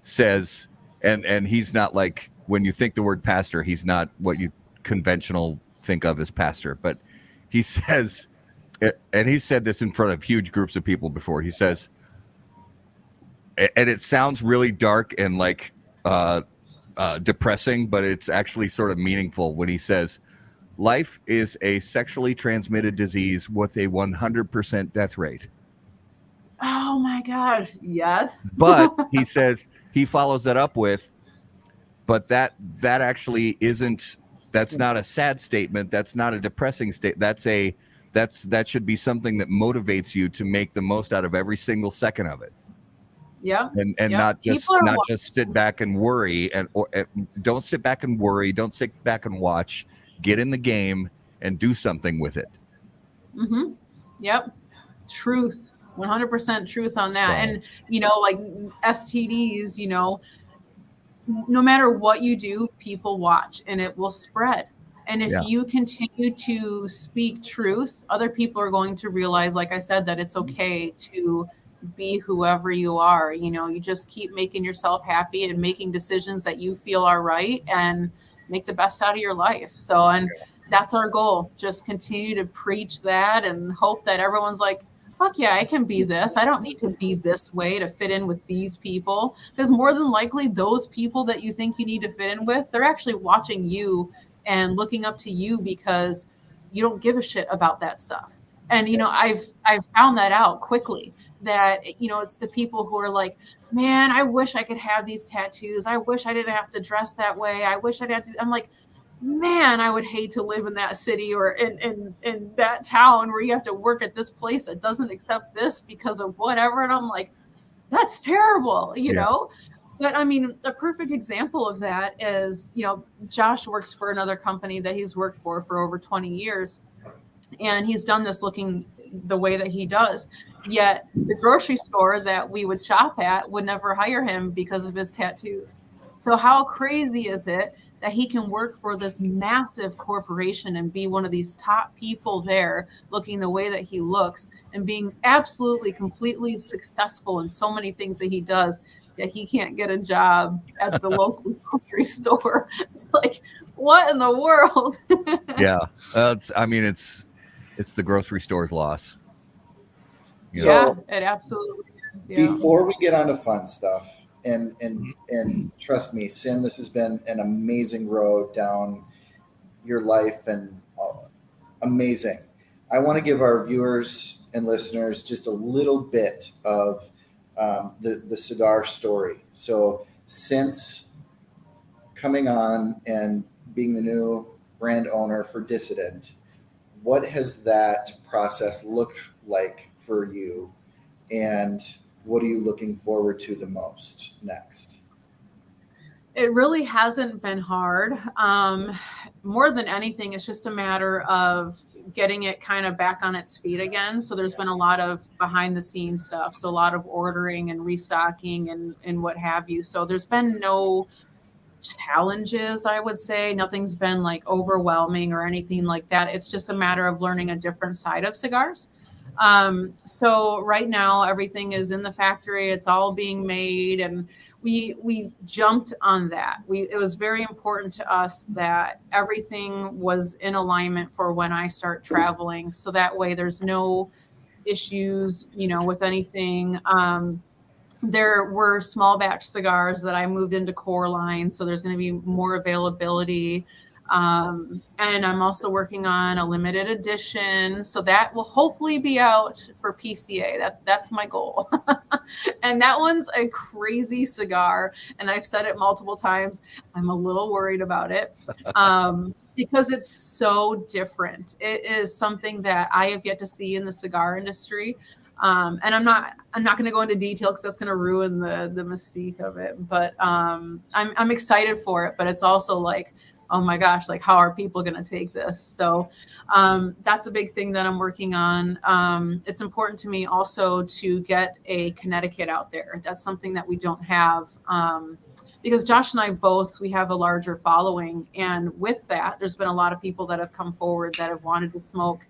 says, and he's not like, when you think the word pastor, he's not what you conventional think of as pastor, but he says, and he said this in front of huge groups of people before, he says, and it sounds really dark and like depressing, but it's actually sort of meaningful when he says, life is a sexually transmitted disease with a 100% death rate. Oh my gosh. Yes. But he says, he follows that up with, but that actually isn't, that's not a sad statement. That's not a depressing state. That should be something that motivates you to make the most out of every single second of it. Yeah. And not just sit back and worry, or don't sit back and worry. Don't sit back and watch. Get in the game and do something with it. Mm-hmm. Yep. Truth. 100% truth on that. And, you know, like STDs, you know, no matter what you do, people watch and it will spread. And if you continue to speak truth, other people are going to realize, like I said, that it's okay to be whoever you are. You know, you just keep making yourself happy and making decisions that you feel are right and make the best out of your life. So, and that's our goal. Just continue to preach that and hope that everyone's like, fuck yeah, I can be this. I don't need to be this way to fit in with these people. Because more than likely, those people that you think you need to fit in with, they're actually watching you and looking up to you because you don't give a shit about that stuff. And, you know, I've found that out quickly, that, you know, it's the people who are like, man, I wish I could have these tattoos. I wish I didn't have to dress that way. I wish I'd have to. I'm like, man, I would hate to live in that city or in that town where you have to work at this place that doesn't accept this because of whatever. And I'm like, that's terrible, you know? But I mean, a perfect example of that is, you know, Josh works for another company that he's worked for over 20 years. And he's done this looking the way that he does. Yet the grocery store that we would shop at would never hire him because of his tattoos. So how crazy is it that he can work for this massive corporation and be one of these top people there, looking the way that he looks and being absolutely completely successful in so many things that he does, that he can't get a job at the local grocery store? It's like, what in the world? It's the grocery store's loss. So it absolutely is. Yeah. Before we get on to fun stuff, and trust me, Cynn, this has been an amazing road down your life, and amazing. I want to give our viewers and listeners just a little bit of the cigar story. So since coming on and being the new brand owner for Dissident, what has that process looked like for you, and what are you looking forward to the most next? It really hasn't been hard. more than anything, it's just a matter of getting it kind of back on its feet again. So there's been a lot of behind the scenes stuff. So a lot of ordering and restocking and what have you. So there's been no challenges, I would say. Nothing's been like overwhelming or anything like that. It's just a matter of learning a different side of cigars. So right now everything is in the factory. It's all being made, and we jumped on that. It was very important to us that everything was in alignment for when I start traveling. So that way there's no issues, with anything. There were small batch cigars that I moved into core line. So there's going to be more availability. And I'm also working on a limited edition. So that will hopefully be out for PCA. That's my goal. And that one's a crazy cigar. And I've said it multiple times. I'm a little worried about it. Because it's so different. It is something that I have yet to see in the cigar industry. And I'm not going to go into detail because that's going to ruin the mystique of it. But I'm excited for it. But it's also like, oh my gosh, like how are people going to take this? So that's a big thing that I'm working on. It's important to me also to get a Connecticut out there. That's something that we don't have. Because Josh and I we have a larger following. And with that, there's been a lot of people that have come forward that have wanted to smoke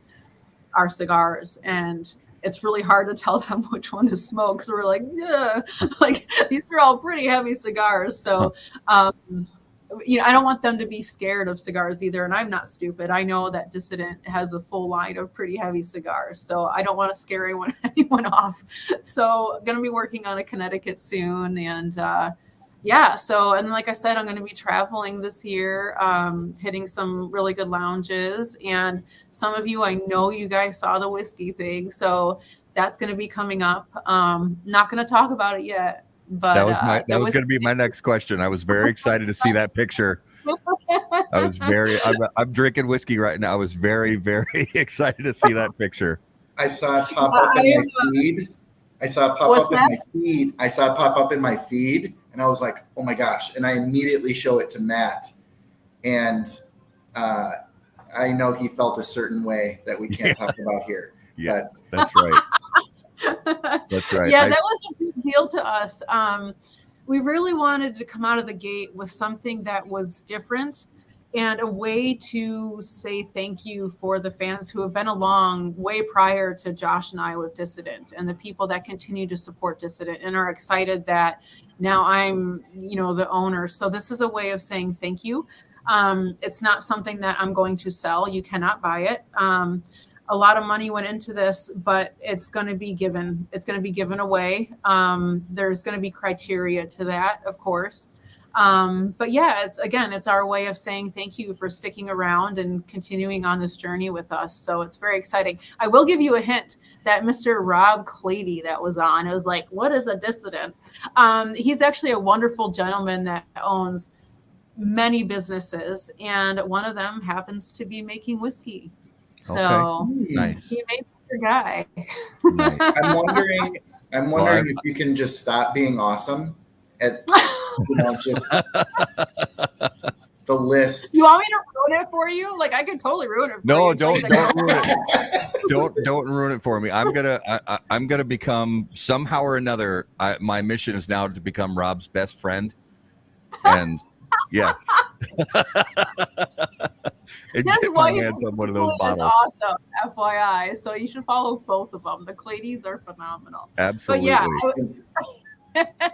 our cigars. And it's really hard to tell them which one to smoke. So we're like, yeah, like these are all pretty heavy cigars. So, I don't want them to be scared of cigars either. And I'm not stupid. I know that Dissident has a full line of pretty heavy cigars. So I don't want to scare anyone off. So I'm going to be working on a Connecticut soon. And and like I said, I'm going to be traveling this year, hitting some really good lounges. And some of you, I know you guys saw the whiskey thing. So that's going to be coming up. Not going to talk about it yet. But that was going to be my next question. I was very excited to see that picture. I'm drinking whiskey right now. I was very, very excited to see that picture. I saw it pop up in my feed. I saw it pop up in my feed, and I was like, oh my gosh. And I immediately show it to Matt. And I know he felt a certain way that we can't talk about here. Yeah, that's right. That's right. Yeah, that was a big deal to us. We really wanted to come out of the gate with something that was different and a way to say thank you for the fans who have been along way prior to Josh and I with Dissident, and the people that continue to support Dissident and are excited that now I'm, the owner. So this is a way of saying thank you. It's not something that I'm going to sell. You cannot buy it. A lot of money went into this, but it's going to be given. It's going to be given away. There's going to be criteria to that, of course. But yeah, it's our way of saying thank you for sticking around and continuing on this journey with us. So it's very exciting. I will give you a hint that Mr. Rob Clady that was on, it was like, what is a Dissident? He's actually a wonderful gentleman that owns many businesses, and one of them happens to be making whiskey. So nice. He may be your guy. Nice. I'm wondering if you can just stop being awesome at just the list. You want me to ruin it for you? Like I could totally ruin it for you. No, don't ruin it. Don't ruin it for me. I'm gonna become somehow or another. My mission is now to become Rob's best friend. And yes. And get my hands on one of those bottles. Awesome, FYI. So you should follow both of them. The Cladies are phenomenal. Absolutely. But yeah,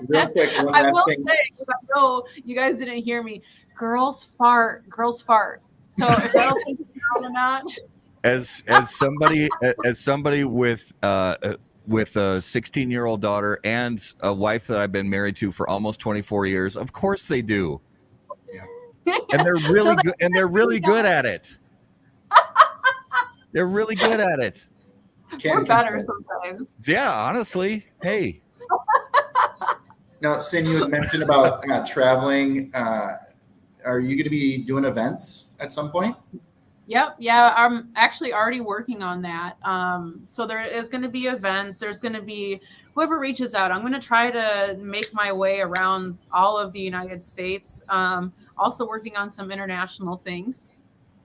real quick, I will say, because I know you guys didn't hear me. Girls fart. So if that'll take you down a notch. As somebody with a 16-year-old daughter and a wife that I've been married to for almost 24 years, of course they do. And they're really good. And they're really good at it. They're really good at it. We're better sometimes. Yeah, honestly. Hey. Now, Cynn, you had mentioned about traveling. Are you going to be doing events at some point? Yep. Yeah, I'm actually already working on that. So there is going to be events. There's going to be whoever reaches out. I'm going to try to make my way around all of the United States. Also working on some international things.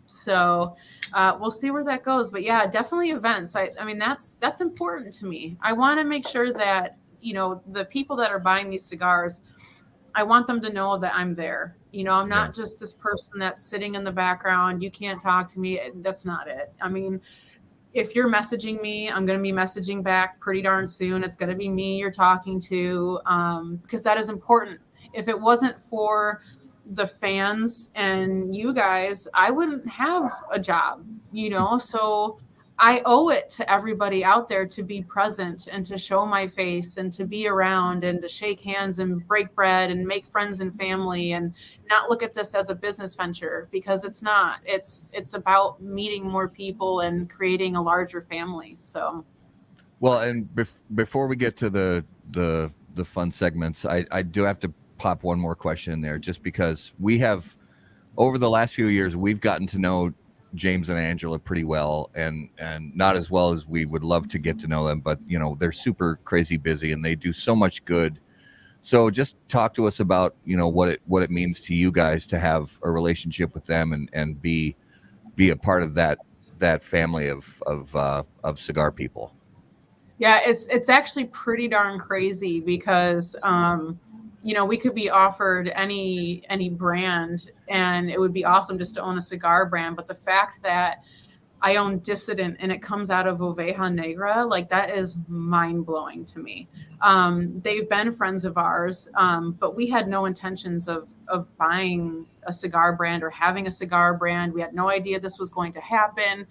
So we'll see where that goes. But yeah, definitely events. I mean, that's important to me. I want to make sure that, you know, the people that are buying these cigars, I want them to know that I'm there. You know, I'm not just this person that's sitting in the background. You can't talk to me. That's not it. I mean, if you're messaging me, I'm going to be messaging back pretty darn soon. It's going to be me you're talking to, because that is important. If it wasn't for the fans and you guys, I wouldn't have a job, you know? So I owe it to everybody out there to be present and to show my face and to be around and to shake hands and break bread and make friends and family and not look at this as a business venture, because it's not. It's about meeting more people and creating a larger family. So, well, and before we get to the fun segments, I do have to pop one more question in there, just because we have, over the last few years, we've gotten to know James and Angela pretty well, and not as well as we would love to get to know them, but you know, they're super crazy busy and they do so much good. So just talk to us about, you know, what it means to you guys to have a relationship with them and be a part of that family of cigar people. Yeah, it's actually pretty darn crazy because you know, we could be offered any brand and it would be awesome just to own a cigar brand. But the fact that I own Dissident and it comes out of Oveja Negra, like that is mind blowing to me. They've been friends of ours, but we had no intentions of buying a cigar brand or having a cigar brand. We had no idea this was going to happen.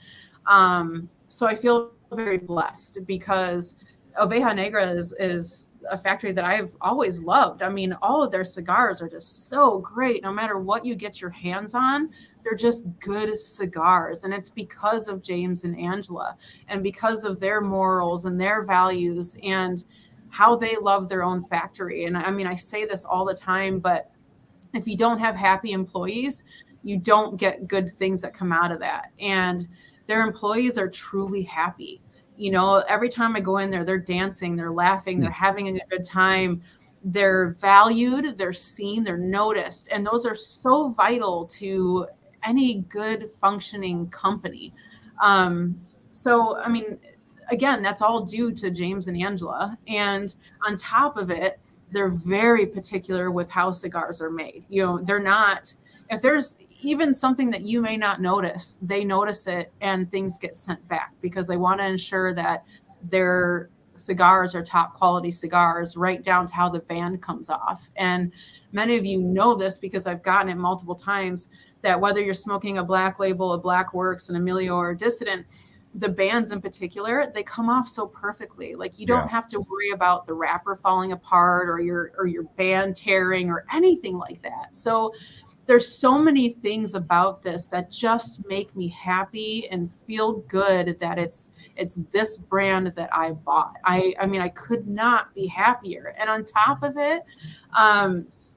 So I feel very blessed because Oveja Negra is a factory that I've always loved. I mean, all of their cigars are just so great. No matter what you get your hands on, they're just good cigars. And it's because of James and Angela and because of their morals and their values and how they love their own factory. And I mean, I say this all the time, but if you don't have happy employees, you don't get good things that come out of that. And their employees are truly happy. You know, every time I go in there, they're dancing, they're laughing, they're having a good time. They're valued, they're seen, they're noticed. And those are so vital to any good functioning company. So, I mean, again, that's all due to James and Angela. And on top of it, they're very particular with how cigars are made. You know, they're not, if there's even something that you may not notice, they notice it and things get sent back because they want to ensure that their cigars are top quality cigars, right down to how the band comes off. And many of you know this because I've gotten it multiple times, that whether you're smoking a Black Label, a Black Works, an Emilio, or a Dissident, the bands in particular, they come off so perfectly. Like you don't have to worry about the wrapper falling apart or your band tearing or anything like that. So there's so many things about this that just make me happy and feel good that it's this brand that I bought. I mean, I could not be happier. And on top of it,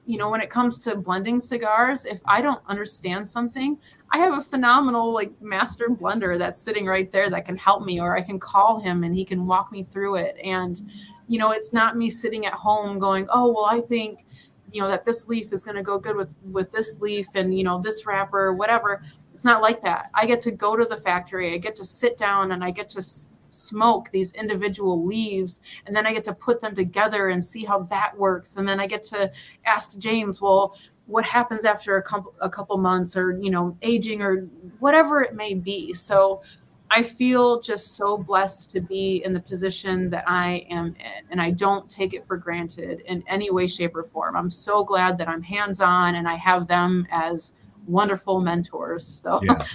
you know, when it comes to blending cigars, if I don't understand something, I have a phenomenal like master blender that's sitting right there that can help me, or I can call him and he can walk me through it. And, you know, it's not me sitting at home going, oh, well, I think, you know, that this leaf is going to go good with this leaf and, you know, this wrapper, whatever. It's not like that. I get to go to the factory. I get to sit down and I get to smoke these individual leaves. And then I get to put them together and see how that works. And then I get to ask James, well, what happens after a couple months or, you know, aging or whatever it may be. So I feel just so blessed to be in the position that I am in, and I don't take it for granted in any way, shape, or form. I'm so glad that I'm hands-on and I have them as wonderful mentors. So yeah,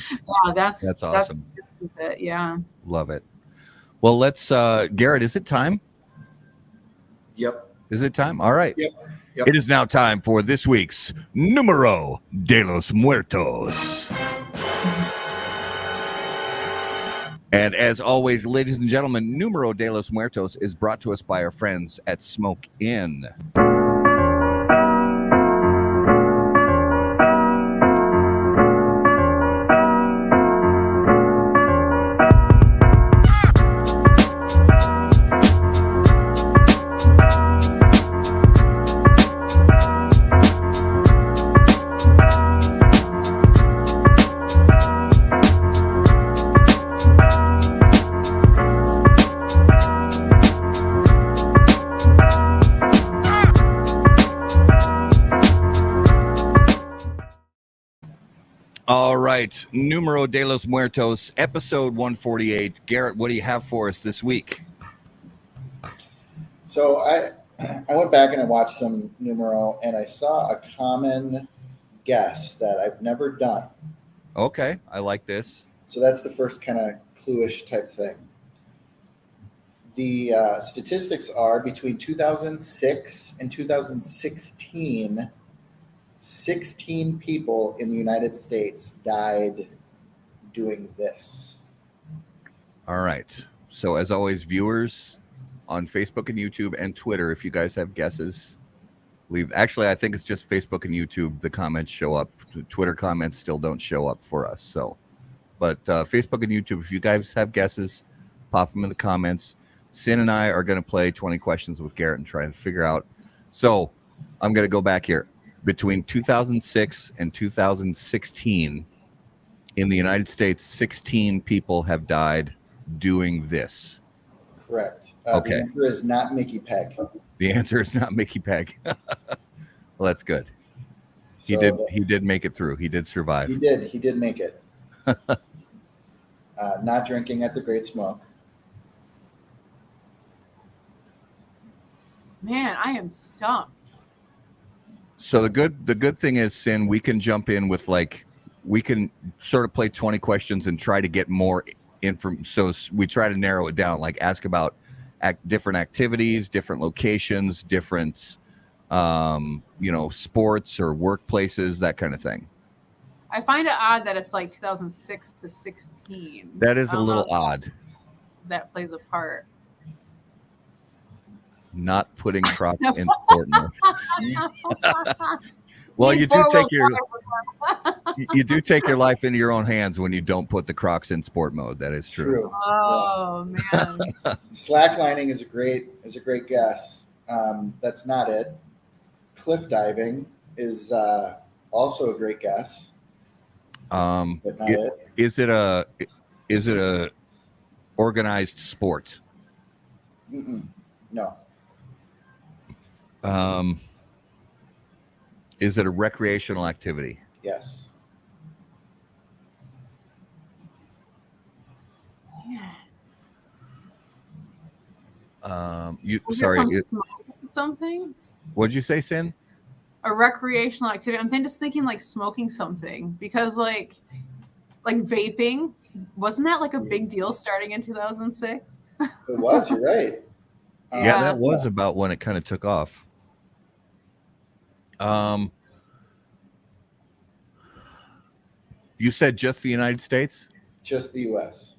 that's awesome. That's it. Yeah. Love it. Well, let's, Garrett, is it time? Yep. Is it time? All right. Yep. It is now time for this week's Numero de los Muertos. And as always, ladies and gentlemen, Numero de los Muertos is brought to us by our friends at Smoke Inn. right. Numero de los Muertos, episode 148. Garrett, what do you have for us this week? So I went back and I watched some numero, and I saw a common guess that I've never done. Okay, I like this. So that's the first kind of cluish type thing. The statistics are between 2006 and 2016, 16 people in the United States died doing this. All right. So as always, viewers on Facebook and YouTube and Twitter, if you guys have guesses, leave. Actually, I think it's just Facebook and YouTube. The comments show up. Twitter comments still don't show up for us. So, but Facebook and YouTube, if you guys have guesses, pop them in the comments. Cynn and I are going to play 20 questions with Garrett and try and figure out. So I'm going to go back here. Between 2006 and 2016, in the United States, 16 people have died doing this. Correct. Okay. The answer is not Mickey Peg. The answer is not Mickey Peg. Well, that's good. He did make it through. He did survive. He did make it. Not drinking at the Great Smoke. Man, I am stumped. So the good thing is, Cynn, we can jump in with we can sort of play 20 questions and try to get more information. So we try to narrow it down, like ask about different activities, different locations, different, sports or workplaces, that kind of thing. I find it odd that it's like 2006 to 16. That is a little odd. That plays a part. Not putting Crocs in sport mode. Well, you do take your life into your own hands when you don't put the Crocs in sport mode. That is true. Oh man. Slacklining is a great guess. That's not it. Cliff diving is also a great guess. But not it. Is it a organized sport? No. Is it a recreational activity? Yes. Something? What'd you say, Cynn? A recreational activity. I'm just thinking like smoking something, because like vaping, wasn't that like a big deal starting in 2006? It was. You're right. Yeah, that was about when it kind of took off. You said just the United States? Just the U.S.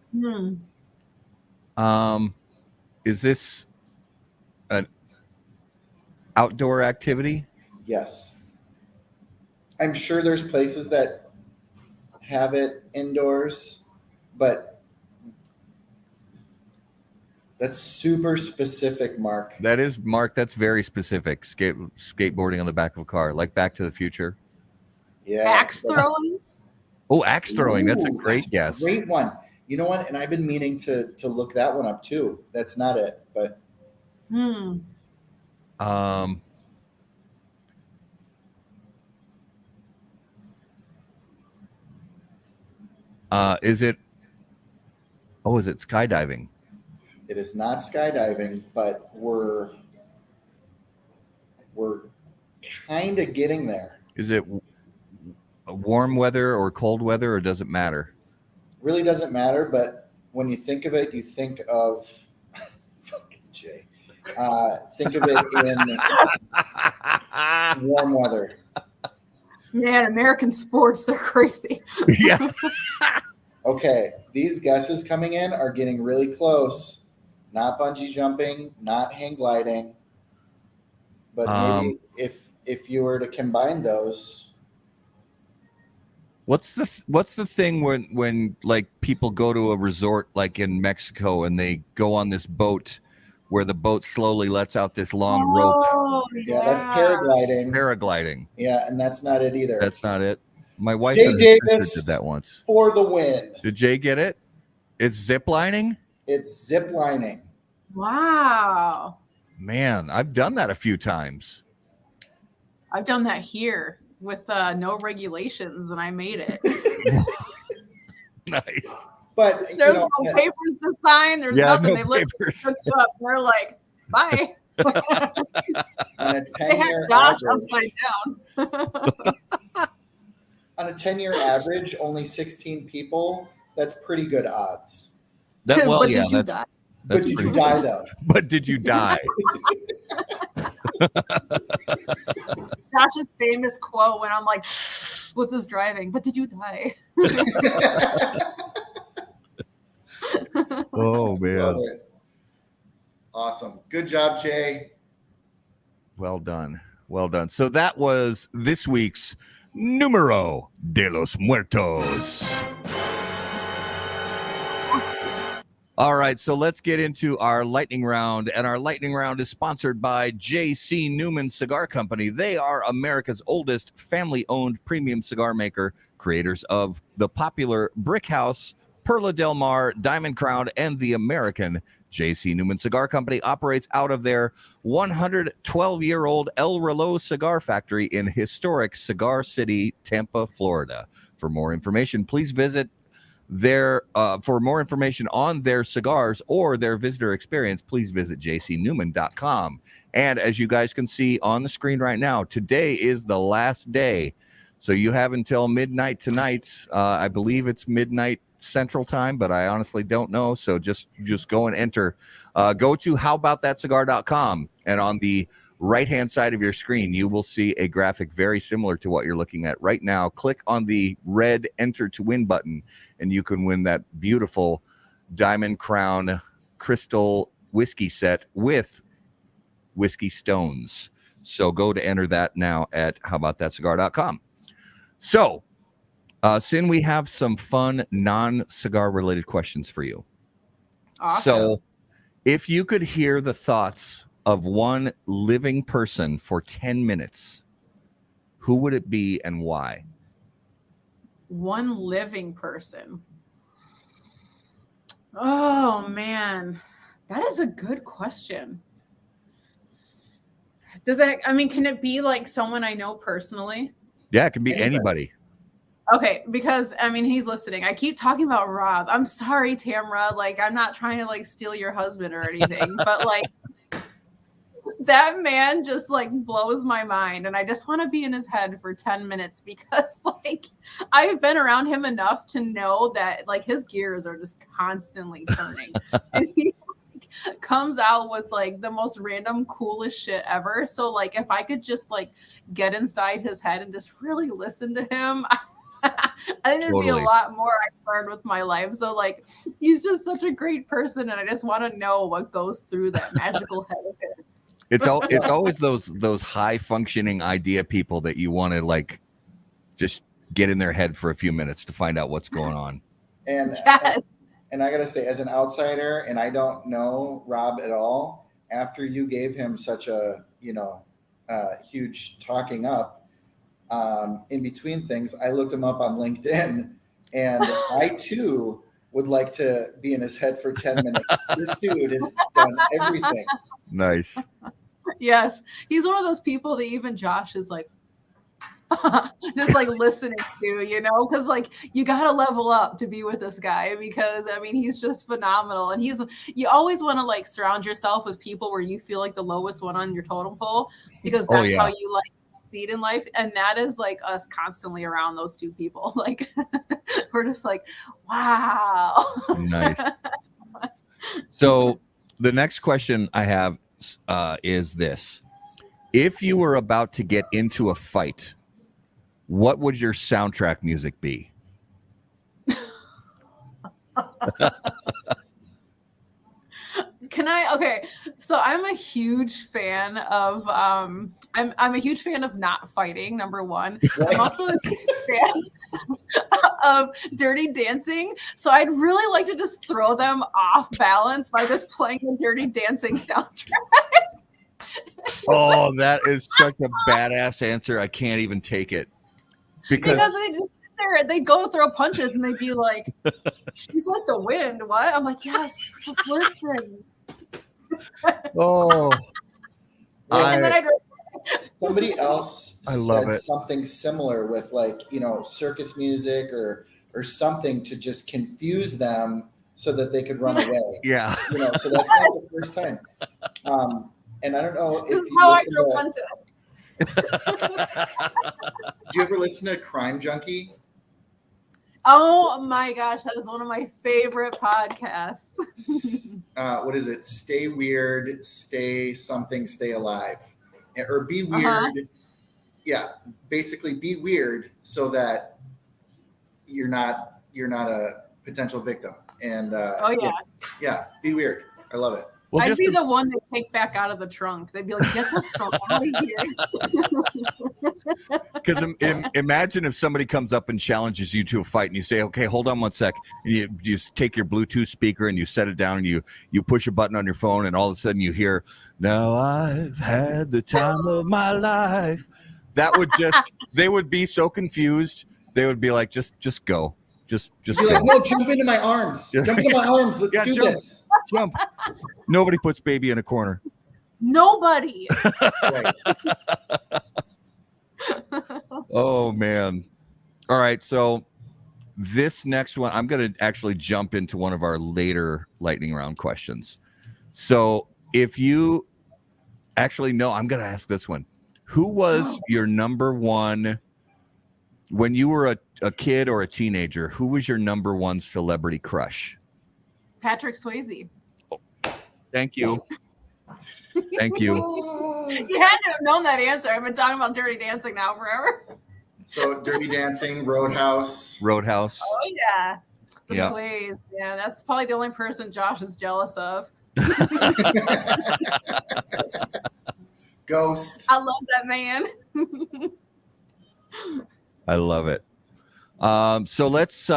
Is this an outdoor activity? Yes. I'm sure there's places that have it indoors, but that's super specific, Mark. That is, Mark, that's very specific. Skateboarding on the back of a car, like Back to the Future. Yeah. Axe throwing? Oh, axe throwing. That's a great guess. Great one. You know what? And I've been meaning to look that one up too. That's not it, but. Is it skydiving? It is not skydiving, but we're kind of getting there. Is it warm weather or cold weather, or does it matter? Really doesn't matter, but when you think of it, you think of fucking Jay. Think of it in warm weather. Man, American sports, they're crazy. Yeah. Okay, these guesses coming in are getting really close. Not bungee jumping, not hang gliding, but maybe if you were to combine those. What's the thing when like people go to a resort like in Mexico and they go on this boat where the boat slowly lets out this long rope? Yeah, that's paragliding. Paragliding. Yeah, and that's not it either. That's not it. My wife Jay and Davis sister did that once. For the win. Did Jay get it? It's zip lining? It's zip lining. Wow. Man, I've done that a few times. I've done that here with no regulations, and I made it. Nice. But There's no papers to sign. There's nothing. No They look up. They're like, bye. on a They had 10-year Josh average, upside down. on a 10-year average, only 16 people. That's pretty good odds. That well, But yeah, did you that's. die? But That's did pretty you die though? But did you die? Josh's famous quote when I'm like, with this driving, but did you die? Oh Love man. it. Awesome. Good job, Jay. Well done. Well done. So that was this week's Numero de los Muertos. All right, so let's get into our lightning round. And our lightning round is sponsored by J.C. Newman Cigar Company. They are America's oldest family-owned premium cigar maker, creators of the popular Brick House, Perla Del Mar, Diamond Crown, and the American. J.C. Newman Cigar Company operates out of their 112-year-old El Reloj cigar factory in historic Cigar City, Tampa, Florida. For more information, please visit for more information on their cigars or their visitor experience, please visit jcnewman.com. And as you guys can see on the screen right now, today is the last day. So you have until midnight tonight. I believe it's midnight Central Time, but I honestly don't know. So just go and enter. Go to howaboutthatcigar.com, and on the right-hand side of your screen, you will see a graphic very similar to what you're looking at right now. Click on the red Enter to Win button, and you can win that beautiful Diamond Crown crystal whiskey set with whiskey stones. So go to enter that now at howaboutthatcigar.com. So, Cynn, we have some fun non-cigar related questions for you. Awesome. So if you could hear the thoughts of one living person for 10 minutes, who would it be and why? One living person. Oh, man. That is a good question. Can it be like someone I know personally? Yeah, it can be anybody. Okay, because he's listening. I keep talking about Rob. I'm sorry, Tamra. Like, I'm not trying to like steal your husband or anything, but like that man just like blows my mind, and I just want to be in his head for 10 minutes because like I've been around him enough to know that like his gears are just constantly turning. And he comes out with like the most random coolest shit ever. So like if I could just like get inside his head and just really listen to him, I think there'd be a lot more I learned with my life. So like he's just such a great person, and I just want to know what goes through that magical head of his. It's always those high functioning idea people that you want to like just get in their head for a few minutes to find out what's going on. And yes. And I gotta say, as an outsider, and I don't know Rob at all, after you gave him such a huge talking up, in between things, I looked him up on LinkedIn, and I too would like to be in his head for 10 minutes. This dude has done everything. Nice. Yes, he's one of those people that even Josh is like just like listening to, because like you gotta level up to be with this guy, because he's just phenomenal, and you always want to like surround yourself with people where you feel like the lowest one on your totem pole, because that's how you like succeed in life. And that is like us constantly around those two people. Like we're just like, wow. Nice. So the next question I have is this: if you were about to get into a fight, what would your soundtrack music be? Okay, so I'm a huge fan of I'm a huge fan of not fighting, number one. I'm also a huge fan of Dirty Dancing, so I'd really like to just throw them off balance by just playing the Dirty Dancing soundtrack. Oh, that is such a badass answer. I can't even take it. Because they just sit there and they go throw punches and they'd be like, she's like the wind. What? I'm like, yes, listen. Oh, and then somebody else I love said it. something similar with like circus music or or something to just confuse them so that they could run away. Yeah. You know, so that's not the first time. And I don't know if This is you how I listen throw to, punches. do you ever listen to Crime Junkie? Oh my gosh, that is one of my favorite podcasts. What is it? Stay weird, stay something, stay alive, or be weird. Uh-huh. Yeah, basically be weird so that you're not a potential victim. And Oh yeah. yeah, be weird. I love it. Well, I'd just be the one they take back out of the trunk. They'd be like, get this trunk out of here. because imagine if somebody comes up and challenges you to a fight, and you say, "Okay, hold on one sec." And you just take your Bluetooth speaker and you set it down, and you push a button on your phone, and all of a sudden you hear, "Now I've had the time of my life." That would they would be so confused. They would be like, "Just go, just You're go." like, no, jump into my arms. Yeah. Jump into my arms. Let's Yeah, do jump. this. Jump. Nobody puts baby in a corner. Nobody. Right. Oh man. All right, so this next one, I'm going to actually jump into one of our later lightning round questions. So if you actually know, I'm going to ask this one. Who was your number one when you were a kid or a teenager? Who was your number one celebrity crush? Patrick Swayze. Thank you. Thank you. You had to have known that answer. I've been talking about Dirty Dancing now forever. So Dirty Dancing, Roadhouse. Roadhouse. Oh yeah. The Yeah. Sways. Yeah, that's probably the only person Josh is jealous of. Ghost. I love that man. I love it. So let's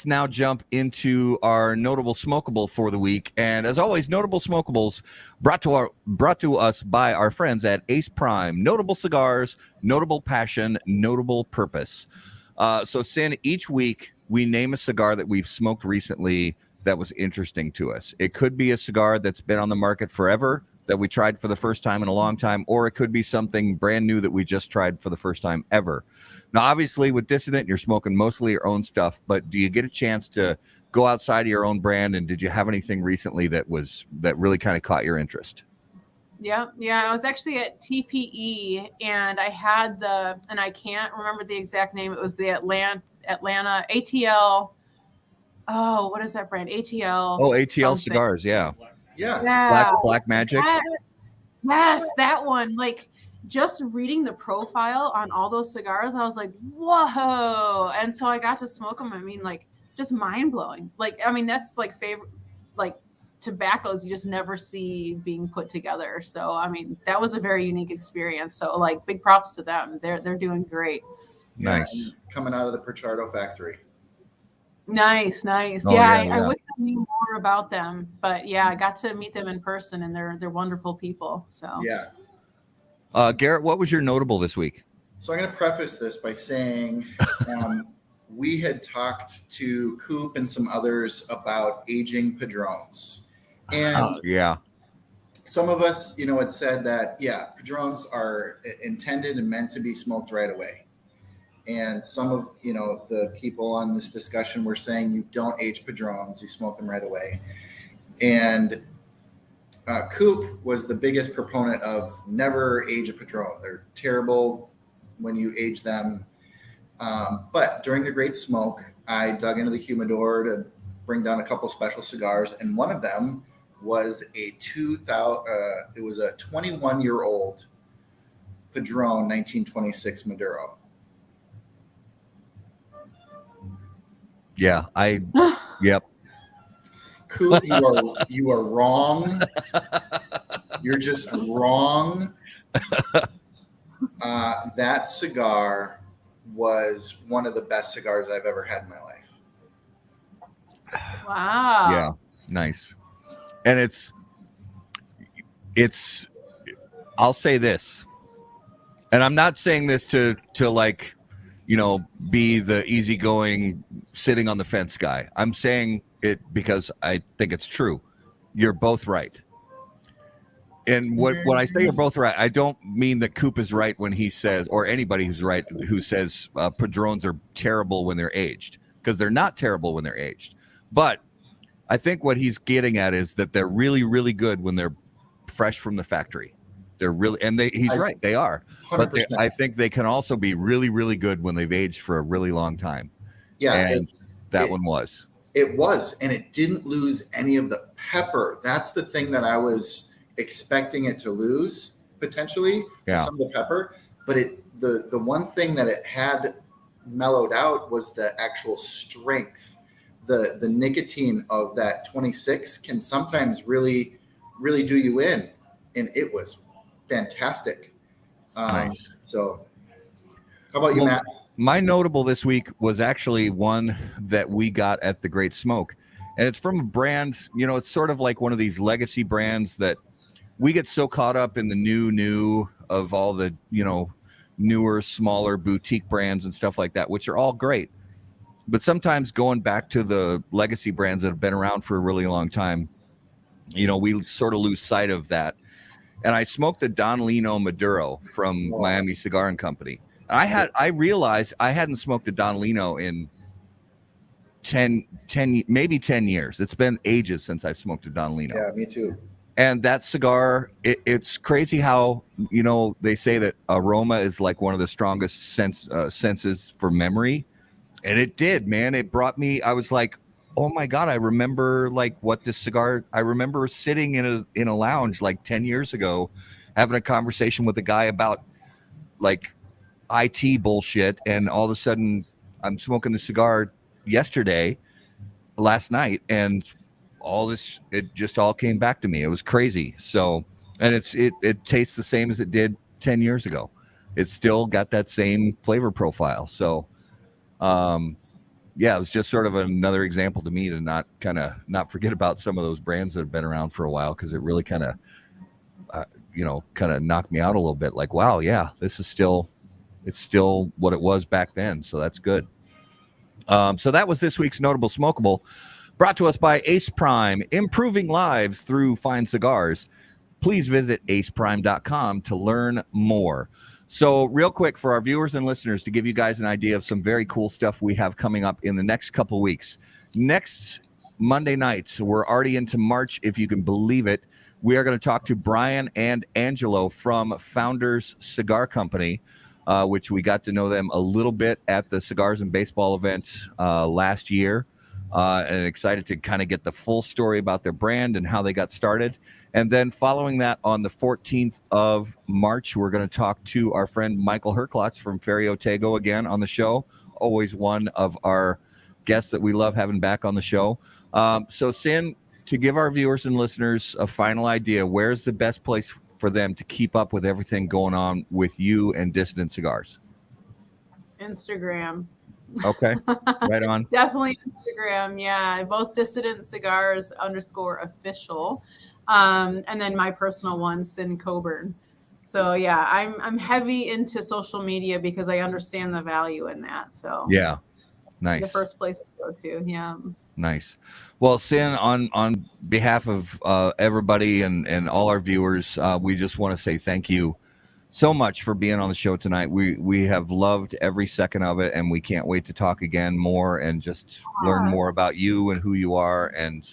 now jump into our notable smokable for the week. And as always, notable smokables brought to us by our friends at Ace Prime. Notable cigars, notable passion, notable purpose. So Cynn, each week we name a cigar that we've smoked recently that was interesting to us. It could be a cigar that's been on the market forever, that we tried for the first time in a long time, or it could be something brand new that we just tried for the first time ever. Now, obviously, with Dissident, you're smoking mostly your own stuff, but do you get a chance to go outside of your own brand? And did you have anything recently that really kind of caught your interest? Yeah. I was actually at TPE and I had and I can't remember the exact name. It was the Atlanta ATL. Oh, what is that brand? ATL. Oh, ATL something. Cigars. Yeah. Yeah. Black Magic. Yes, that one. Like, just reading the profile on all those cigars, I was like, whoa. And so I got to smoke them. I mean, like, just mind blowing. Like, I mean, that's like favorite, like tobaccos you just never see being put together. So, I mean, that was a very unique experience. So, like, big props to them. They're doing great. Nice. Yeah, coming out of the Pichardo factory. Nice. Oh, I yeah. wish I knew more about them, but yeah, I got to meet them in person, and they're wonderful people. So Yeah. Garrett, what was your notable this week? So I'm going to preface this by saying we had talked to Coop and some others about aging Padrones. And Yeah. some of us, had said that, yeah, Padrones are intended and meant to be smoked right away. And some of, the people on this discussion were saying you don't age Padrones, you smoke them right away. And Coop was the biggest proponent of never age a Padron. They're terrible when you age them. But during the Great Smoke, I dug into the humidor to bring down a couple special cigars, and one of them was a 21-year-old Padron 1926 Maduro. Yeah. Yep. Coop, you are wrong. You're just wrong. That cigar was one of the best cigars I've ever had in my life. wow. Yeah. Nice. And it's I'll say this, and I'm not saying this to like, be the easygoing sitting on the fence guy. I'm saying it because I think it's true. You're both right. And when I say you're both right, I don't mean that Coop is right when he says, or anybody who's right who says Padrones are terrible when they're aged. because they're not terrible when they're aged. But I think what he's getting at is that they're really, really good when they're fresh from the factory. They're really, and he's right, they are. 100%. But I think they can also be really, really good when they've aged for a really long time. Yeah, and that one was. It was, and it didn't lose any of the pepper. That's the thing that I was expecting it to lose potentially, some of the pepper. But the one thing that it had mellowed out was the actual strength. The nicotine of that 26 can sometimes really, really do you in, and it was fantastic. Nice. So, how about you, Matt? My notable this week was actually one that we got at the Great Smoke, and it's from a brand, it's sort of like one of these legacy brands that we get so caught up in the new of all the, newer, smaller boutique brands and stuff like that, which are all great. But sometimes going back to the legacy brands that have been around for a really long time, we sort of lose sight of that. And I smoked the Don Lino Maduro from Miami Cigar and Company. I realized I hadn't smoked a Don Lino in 10 maybe 10 years. It's been ages since I've smoked a Don Lino. Yeah, me too. And that cigar, it's crazy how, they say that aroma is like one of the strongest senses for memory. And it did, man. It brought me, I was like, oh my God, I remember what this cigar, I remember sitting in a lounge 10 years ago, having a conversation with a guy about IT bullshit. And all of a sudden I'm smoking the cigar last night, and all this, it just all came back to me. It was crazy. So, and it tastes the same as it did 10 years ago. It's still got that same flavor profile. So, it was just sort of another example to me to not forget about some of those brands that have been around for a while, because it really kind of knocked me out a little bit. Wow, yeah, it's still what it was back then. So that's good. So that was this week's Notable Smokable, brought to us by Ace Prime, improving lives through fine cigars. Please visit aceprime.com to learn more. So real quick, for our viewers and listeners, to give you guys an idea of some very cool stuff we have coming up in the next couple weeks. Next Monday night, we're already into March, if you can believe it. We are going to talk to Brian and Angelo from Founders Cigar Company, which we got to know them a little bit at the Cigars and Baseball event last year. And excited to kind of get the full story about their brand and how they got started. And then following that, on the 14th of March, we're going to talk to our friend Michael Herklotz from Ferry Otego again on the show. Always one of our guests that we love having back on the show. So, Cynn, to give our viewers and listeners a final idea, where's the best place for them to keep up with everything going on with you and Dissident Cigars? Instagram. Okay, right on. Definitely Instagram. Yeah, both Dissident Cigars _official, and then my personal one, Cynn Coburn. So yeah, I'm heavy into social media because I understand the value in that. So yeah, nice. The first place to go to. Yeah. Nice. Well, Cynn, on behalf of everybody and all our viewers, we just want to say thank you so much for being on the show tonight. We have loved every second of it, and we can't wait to talk again more and just learn more about you and who you are. And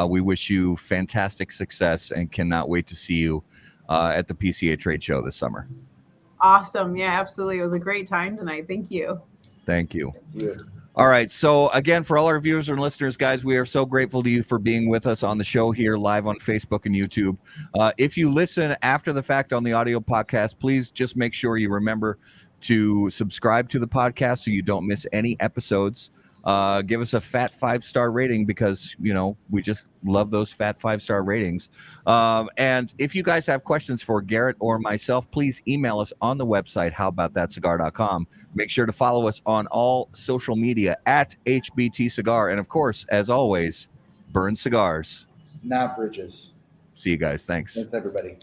we wish you fantastic success and cannot wait to see you at the PCA trade show this summer. Awesome. Yeah, absolutely. It was a great time tonight. Thank you. Thank you. Yeah. All right. So again, for all our viewers and listeners, guys, we are so grateful to you for being with us on the show here live on Facebook and YouTube. If you listen after the fact on the audio podcast, please just make sure you remember to subscribe to the podcast so you don't miss any episodes. Give us a fat 5-star rating because, we just love those fat 5-star ratings. And if you guys have questions for Garrett or myself, please email us on the website, howaboutthatcigar.com. Make sure to follow us on all social media at HBT Cigar. And of course, as always, burn cigars, not bridges. See you guys. Thanks. Thanks, everybody.